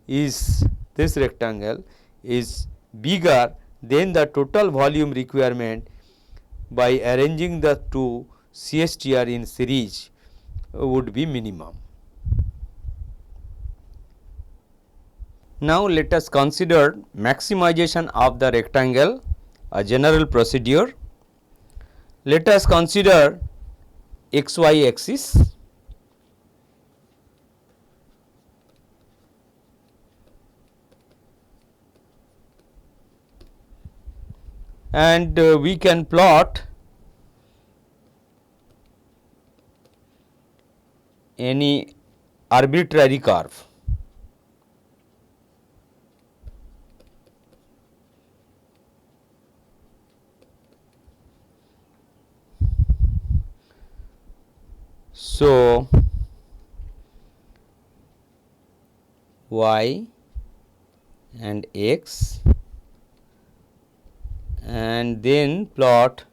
is bigger, then the total volume requirement by arranging the two CSTR in series would be minimum. Now, let us consider maximization of the rectangle, a general procedure. Let us consider xy axis. And we can plot any arbitrary curve. So, y and x, and then plot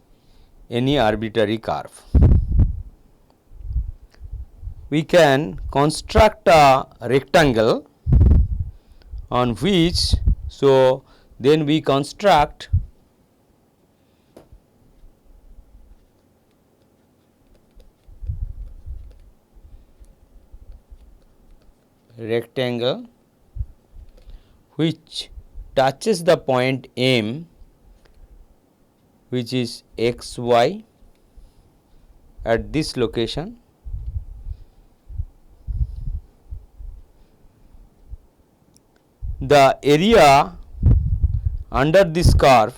any arbitrary curve. We can construct a rectangle on which, so then we construct rectangle which touches the point M, which is x y at this location. The area under this curve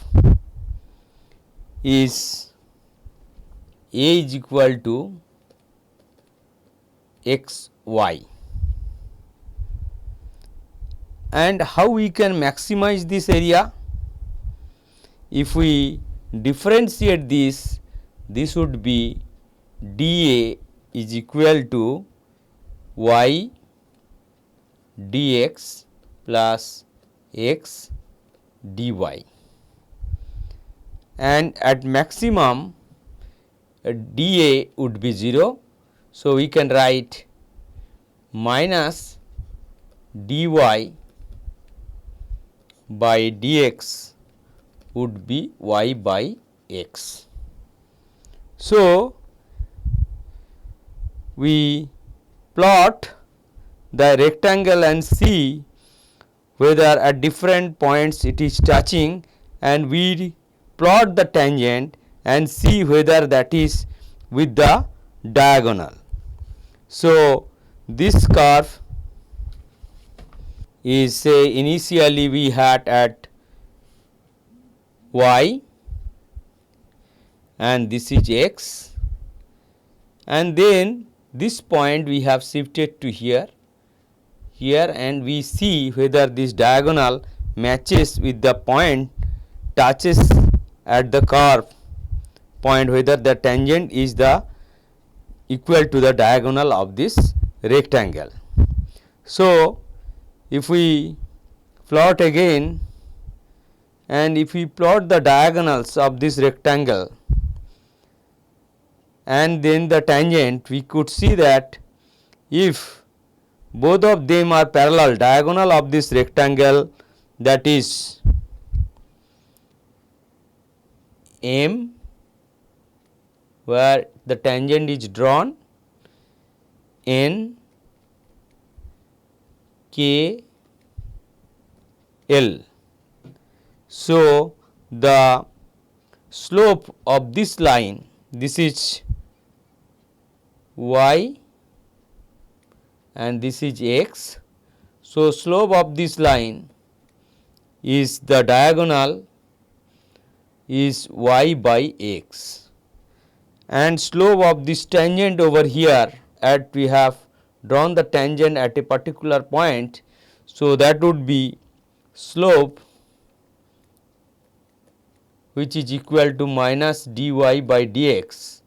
is A is equal to x y. And how we can maximize this area? If we differentiate this, this would be dA is equal to y dx plus x dy, and at maximum dA would be 0. So, we can write minus dy by dx would be y by x. So, we plot the rectangle and see whether at different points it is touching, and we plot the tangent and see whether that is with the diagonal. So, this curve is, say, initially we had at y and this is x, and then this point we have shifted to here, and we see whether this diagonal matches with the point touches at the curve point, whether the tangent is the equal to the diagonal of this rectangle. So, if we plot again, and if we plot the diagonals of this rectangle and then the tangent, we could see that if both of them are parallel, diagonal of this rectangle, that is M where the tangent is drawn, N K L. So, the slope of this line, this is y and this is x. So, slope of this line is the diagonal is y by x, and slope of this tangent over here, at we have drawn the tangent at a particular point. So, that would be slope which is equal to minus dy by dx,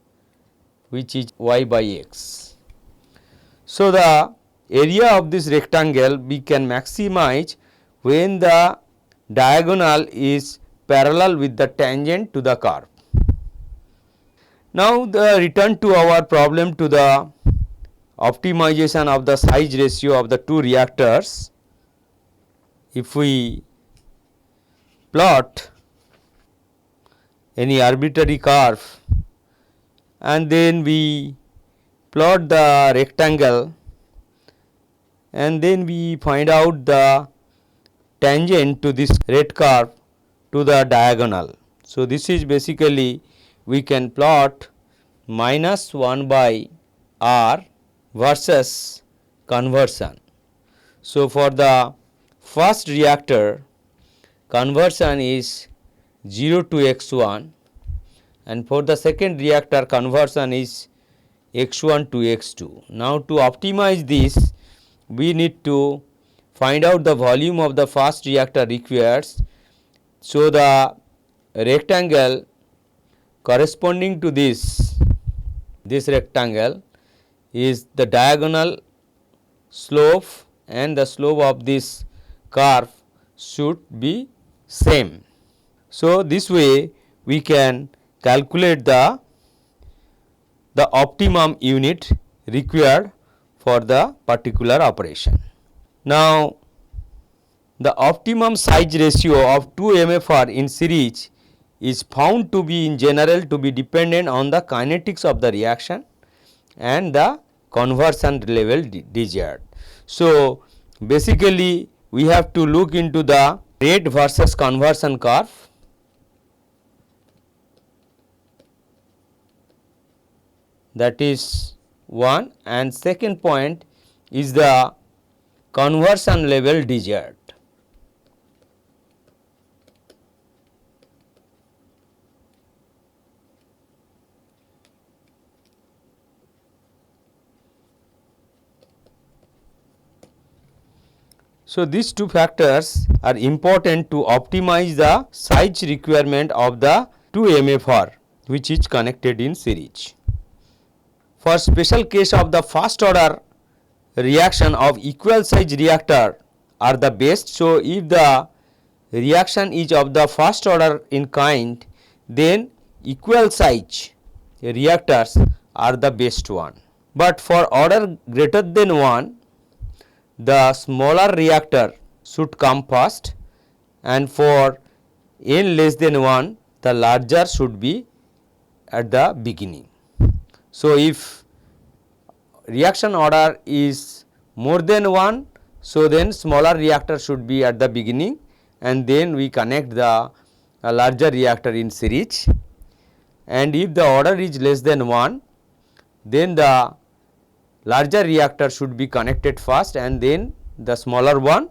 which is y by x. So, the area of this rectangle we can maximize when the diagonal is parallel with the tangent to the curve. Now, the return to our problem to the optimization of the size ratio of the two reactors. If we plot any arbitrary curve and then we plot the rectangle and then we find out the tangent to this red curve to the diagonal. So, this is basically we can plot minus 1 by r versus conversion. So, for the first reactor, conversion is 0 to x1, and for the second reactor conversion is x1 to x2. Now, to optimize this, we need to find out the volume of the first reactor requires. So, the rectangle corresponding to this rectangle is the diagonal slope, and the slope of this curve should be same. So, this way we can calculate the optimum unit required for the particular operation. Now, the optimum size ratio of two MFR in series is found to be in general to be dependent on the kinetics of the reaction and the conversion level desired. So, basically we have to look into the rate versus conversion curve. That is one, and second point is the conversion level desired. So, these two factors are important to optimize the size requirement of the two MFR which is connected in series. For special case of the first order reaction of equal size reactor are the best. So, if the reaction is of the first order in kind, then equal size reactors are the best one. But for order greater than 1, the smaller reactor should come first, and for n less than 1, the larger should be at the beginning. So, if reaction order is more than 1, so then smaller reactor should be at the beginning, and then we connect the larger reactor in series. And if the order is less than 1, then the larger reactor should be connected first and then the smaller one,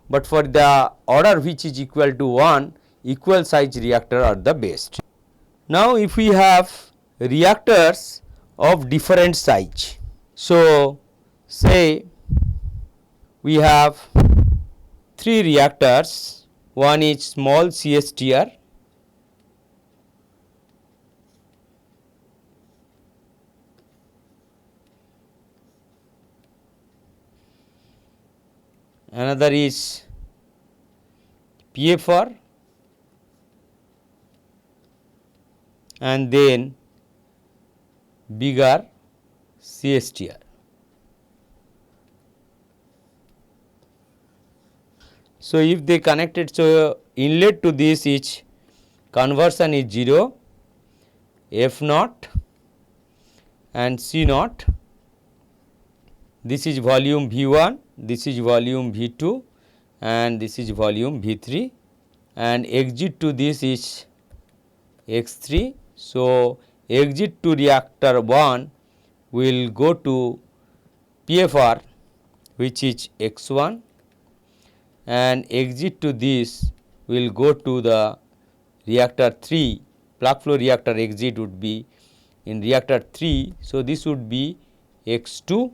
but for the order which is equal to 1, equal size reactor are the best. Now, if we have reactors of different size, so say we have 3 reactors, one is small CSTR, another is PFR, and then bigger CSTR. So, if they connected, so inlet to this is conversion is 0, F naught and C naught, this is volume V1, this is volume V2 and this is volume V3 and exit to this is X3. So, exit to reactor 1 will go to PFR which is X1 and exit to this will go to the reactor 3, plug flow reactor exit would be in reactor 3. So, this would be X2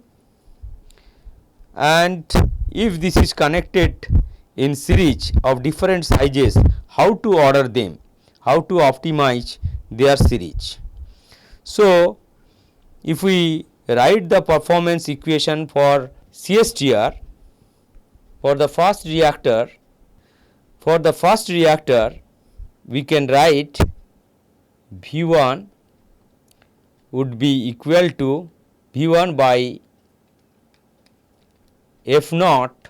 and if this is connected in series of different sizes, how to order them, how to optimize their series. So, if we write the performance equation for CSTR for the first reactor, we can write V1 would be equal to V1 by F naught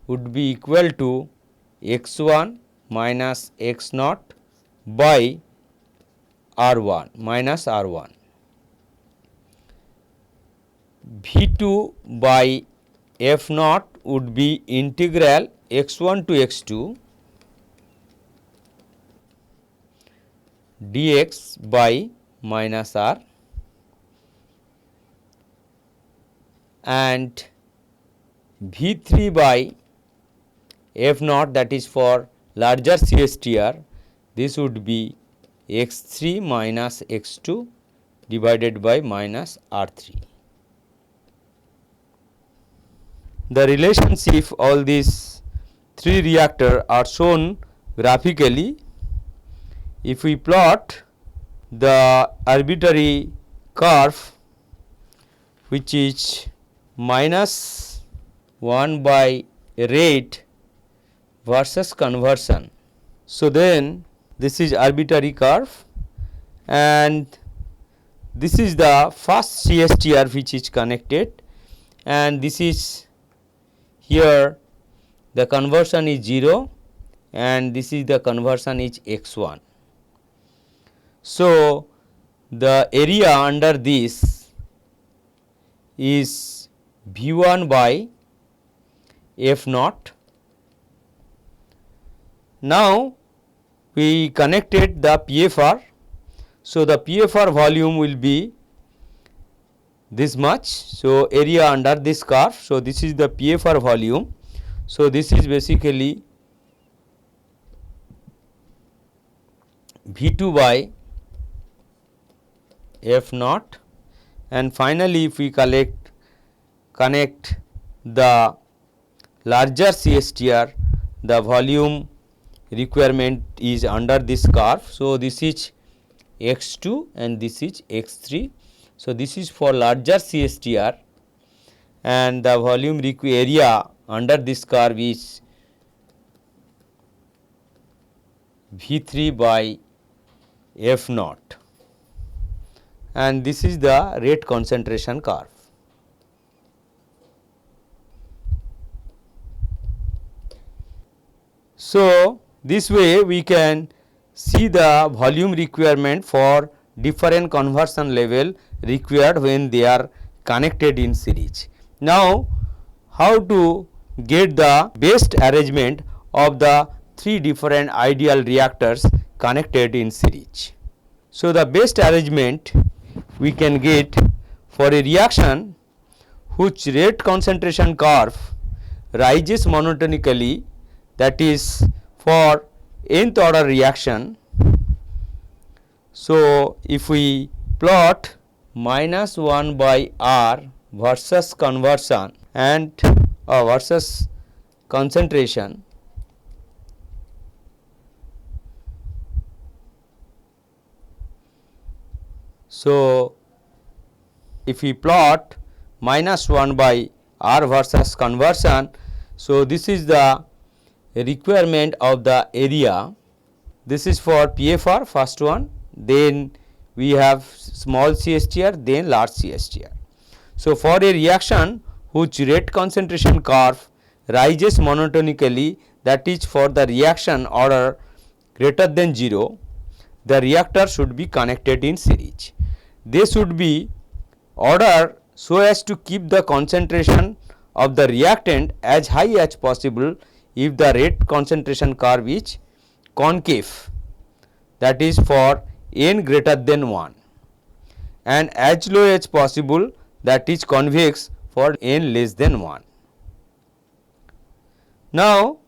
would be equal to X1 minus X naught by R1 minus R1. V2 by F naught would be integral X1 to X2 dx by minus R and V3 by F naught, that is for larger CSTR, this would be X3 minus X2 divided by minus R3. The relationship all these three reactors are shown graphically. If we plot the arbitrary curve which is minus 1 by rate versus conversion. So, then this is arbitrary curve and this is the first CSTR which is connected and this is here the conversion is 0 and this is the conversion is x1. So, the area under this is V1 by F naught. Now, we connected the PFR. So, the PFR volume will be this much. So, area under this curve. So, this is the PFR volume. So, this is basically V2 by F naught and finally, if we connect the larger CSTR, the volume requirement is under this curve. So, this is x2 and this is x3. So, this is for larger CSTR and the volume area under this curve is V3 by F naught and this is the rate concentration curve. So, this way we can see the volume requirement for different conversion level required when they are connected in series. Now, how to get the best arrangement of the three different ideal reactors connected in series. So, the best arrangement we can get for a reaction whose rate concentration curve rises monotonically, that is for nth order reaction. So, if we plot minus 1 by R versus conversion and versus concentration, so if we plot minus 1 by R versus conversion, so this is the requirement of the area. This is for PFR first one, then we have small CSTR, then large CSTR. So, for a reaction whose rate concentration curve rises monotonically, that is for the reaction order greater than 0, the reactor should be connected in series. They should be order so as to keep the concentration of the reactant as high as possible if the rate concentration curve is concave, that is for n greater than 1, and as low as possible, that is convex for n less than 1. Now,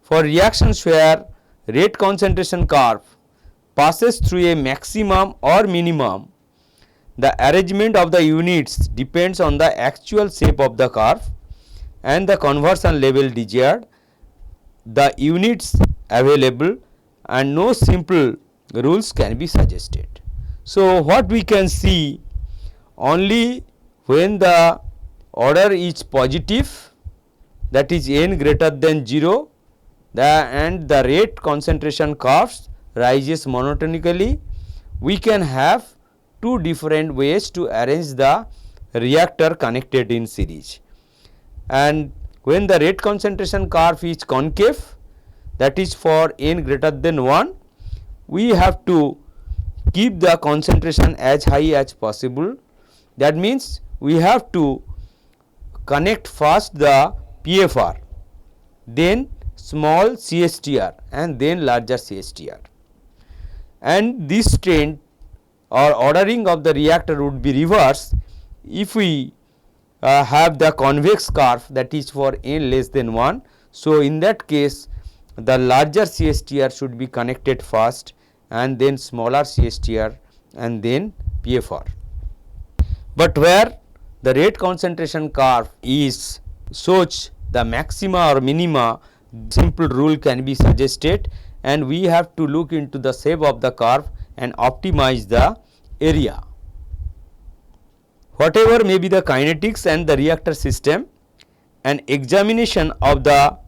for reactions where rate concentration curve passes through a maximum or minimum, the arrangement of the units depends on the actual shape of the curve and the conversion level desired, the units available, and no simple rules can be suggested. So, what we can see, only when the order is positive, that is n greater than 0, and the rate concentration curves rises monotonically, we can have two different ways to arrange the reactor connected in series. And when the rate concentration curve is concave, that is for n greater than 1, we have to keep the concentration as high as possible. That means, we have to connect first the PFR, then small CSTR, and then larger CSTR, and this trend or ordering of the reactor would be reversed if we have the convex curve, that is for n less than 1. So, in that case, the larger CSTR should be connected first, and then smaller CSTR, and then PFR. But where the rate concentration curve is shows the maxima or minima, simple rule can be suggested, and we have to look into the shape of the curve and optimize the area. Whatever may be the kinetics and the reactor system, an examination of the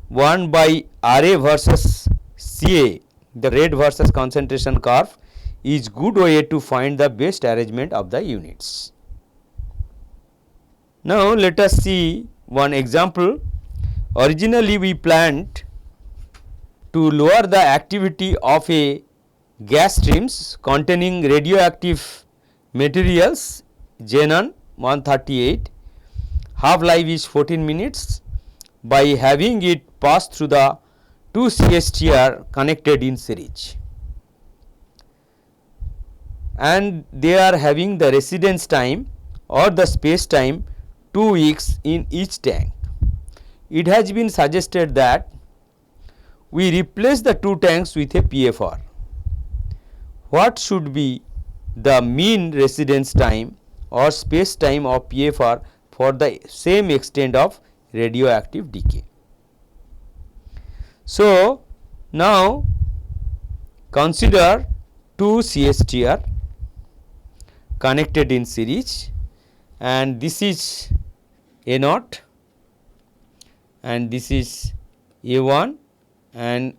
1 by RA versus CA, the rate versus concentration curve, is good way to find the best arrangement of the units. Now, let us see one example. Originally, we planned to lower the activity of a gas streams containing radioactive materials xenon 138, half life is 14 minutes, by having it pass through the 2 CSTR connected in series, and they are having the residence time or the space time 2 weeks in each tank. It has been suggested that we replace the 2 tanks with a PFR. What should be the mean residence time or space time of PFR for the same extent of radioactive decay? So, now consider 2 CSTR connected in series, and this is A naught, and this is A1, and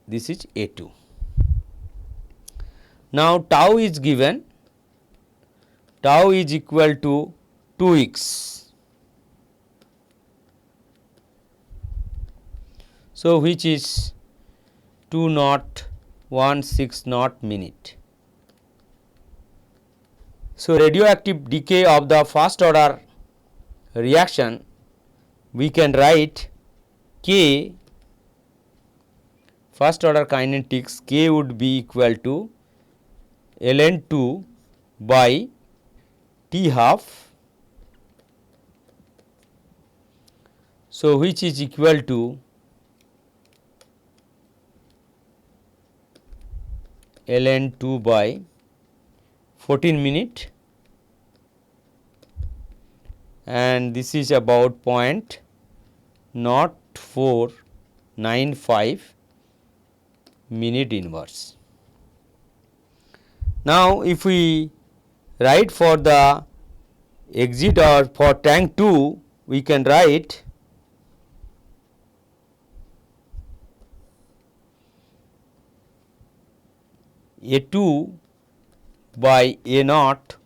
this is A2. Now, tau is given, tau is equal to 2x. So, which is 2.16 minute. So, radioactive decay of the first order reaction, we can write K, first order kinetics, K would be equal to ln2 by T half. So, which is equal to ln2 by 14 minute, and this is about 0.0495 minute inverse. Now, if we write for the exit or for tank 2, we can write A2 by A naught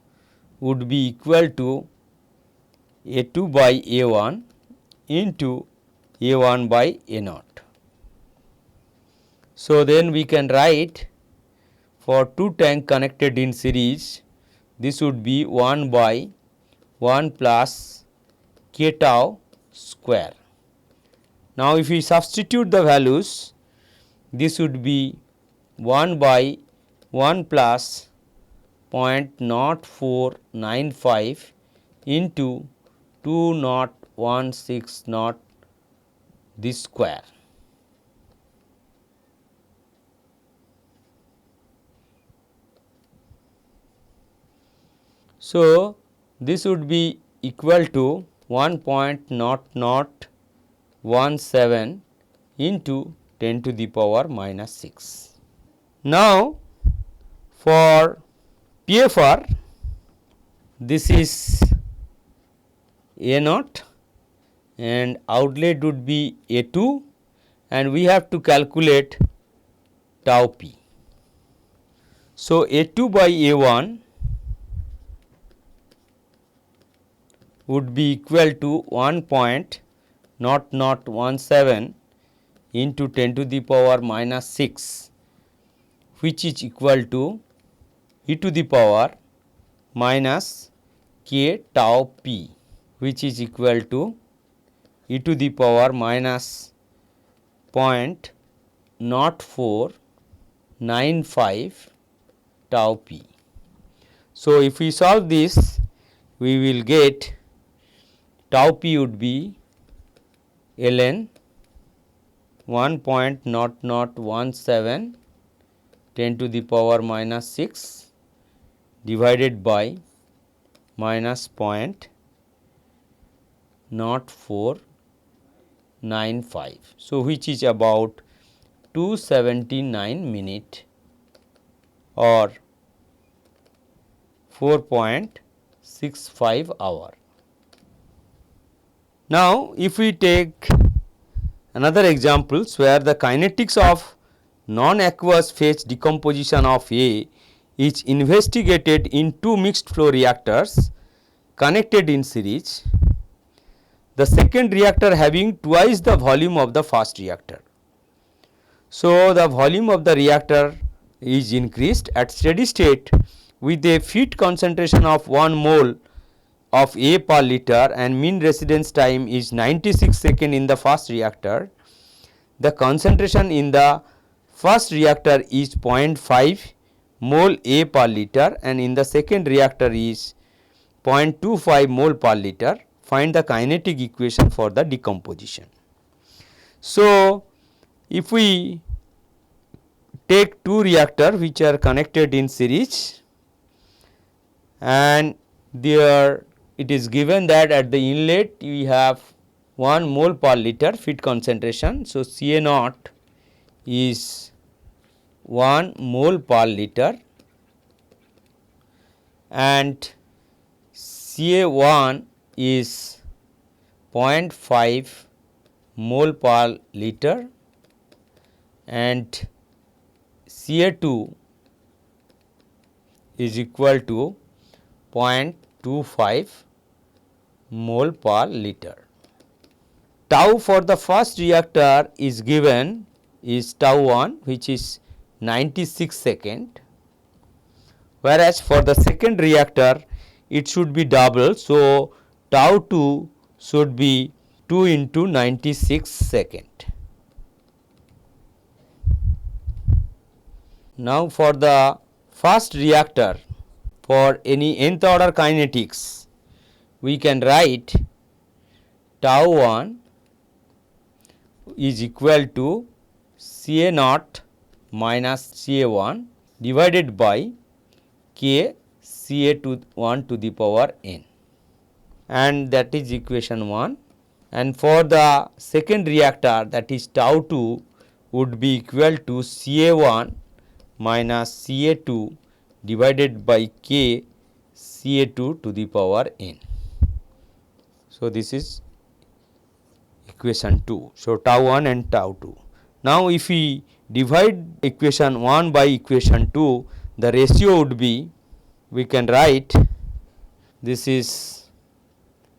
would be equal to A2 by A1 into A1 by A naught. So, then we can write for 2 tank connected in series, this would be 1 by 1 plus k tau square. Now, if we substitute the values, this would be 1 by 1 plus 0.0495 into 2016 this square. So, this would be equal to 1.0017 into 10 to the power minus 6. Now, for PFR, this is A naught and outlet would be A2, and we have to calculate tau p. So, A2 by A1 would be equal to 1.0017 into 10 to the power minus 6, which is equal to e to the power minus k tau p, which is equal to e to the power minus 0.0495 tau p. So, if we solve this, we will get tau p would be ln 1.0017 10 to the power minus 6 divided by minus 0.0495. So, which is about 279 minute or 4.65 hour. Now, if we take another examples where the kinetics of non-aqueous phase decomposition of A is investigated in two mixed flow reactors connected in series, the second reactor having twice the volume of the first reactor. So, the volume of the reactor is increased at steady state with a feed concentration of 1 mole of A per liter and mean residence time is 96 seconds in the first reactor. The concentration in the first reactor is 0.5 mole A per liter and in the second reactor is 0.25 mole per liter. Find the kinetic equation for the decomposition. So, if we take two reactors which are connected in series and there it is given that at the inlet we have 1 mole per liter feed concentration. So, Ca naught is 1 mole per liter and Ca1 is 0.5 mole per liter and Ca2 is equal to 0.25 mole per liter. Tau for the first reactor is given is tau 1 which is 96 seconds, whereas for the second reactor it should be double. So, tau 2 should be 2 into 96 seconds. Now, for the first reactor, for any nth order kinetics, we can write tau 1 is equal to Ca naught minus Ca1 divided by k Ca1 to the power n, and that is equation 1. And for the second reactor, that is tau 2 would be equal to Ca1 minus Ca2 divided by k Ca2 to the power n. So, this is equation 2. So, tau 1 and tau 2. Now, if we divide equation 1 by equation 2, the ratio would be, we can write this is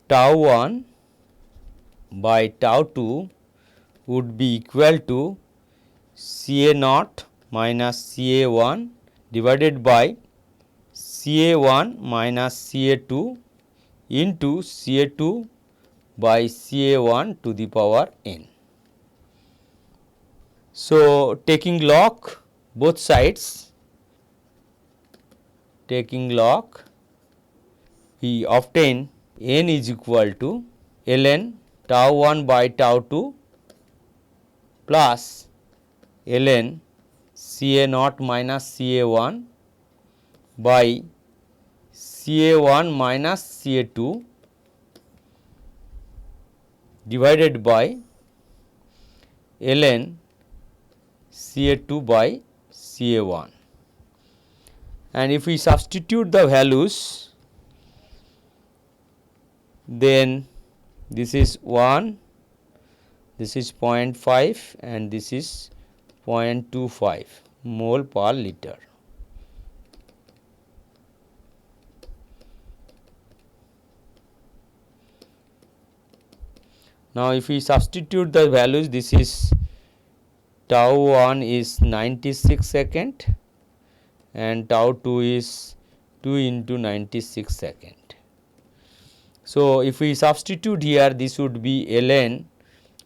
tau 1 by tau 2 would be equal to Ca naught minus Ca1 divided by Ca1 minus Ca2 into Ca2 by Ca1 to the power n. So, taking log both sides, taking log, we obtain n is equal to ln tau 1 by tau 2 plus ln Ca naught minus Ca 1 by Ca 1 minus Ca 2 divided by ln Ca 2 by Ca 1. And if we substitute the values, then this is 1, this is 0.5 and this is 0.25 mole per liter. Now, if we substitute the values, this is tau 1 is 96 second and tau 2 is 2 into 96 second. So, if we substitute here, this would be ln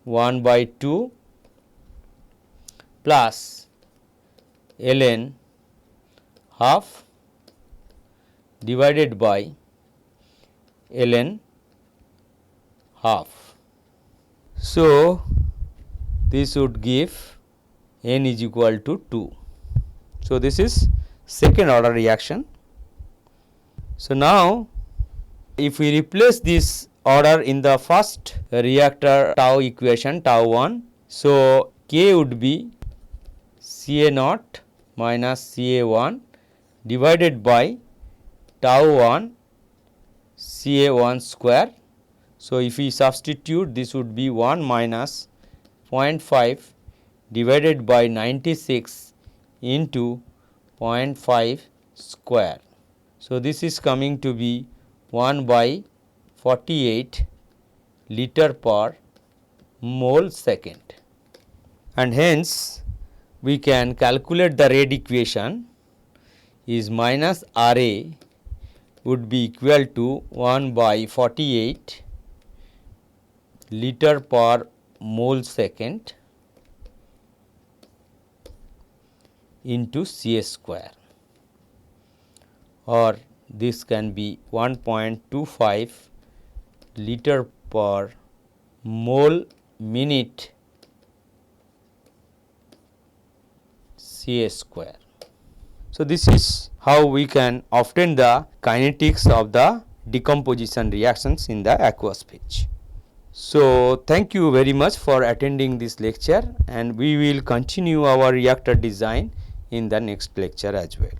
1 by 2 plus ln half divided by ln half. So, this would give n is equal to 2. So, this is second order reaction. So, now if we replace this order in the first reactor tau equation tau 1, so K would be Ca naught minus Ca 1 divided by tau 1 Ca 1 square. So, if we substitute, this would be 1 minus 0.5 divided by 96 into 0.5 square. So, this is coming to be 1 by 48 liter per mole second, and hence we can calculate the rate equation is minus Ra would be equal to 1 by 48 liter per mole second into Ca square, or this can be 1.25 liter per mole minute Ca square. So, this is how we can obtain the kinetics of the decomposition reactions in the aqueous phase. So, thank you very much for attending this lecture, and we will continue our reactor design in the next lecture as well.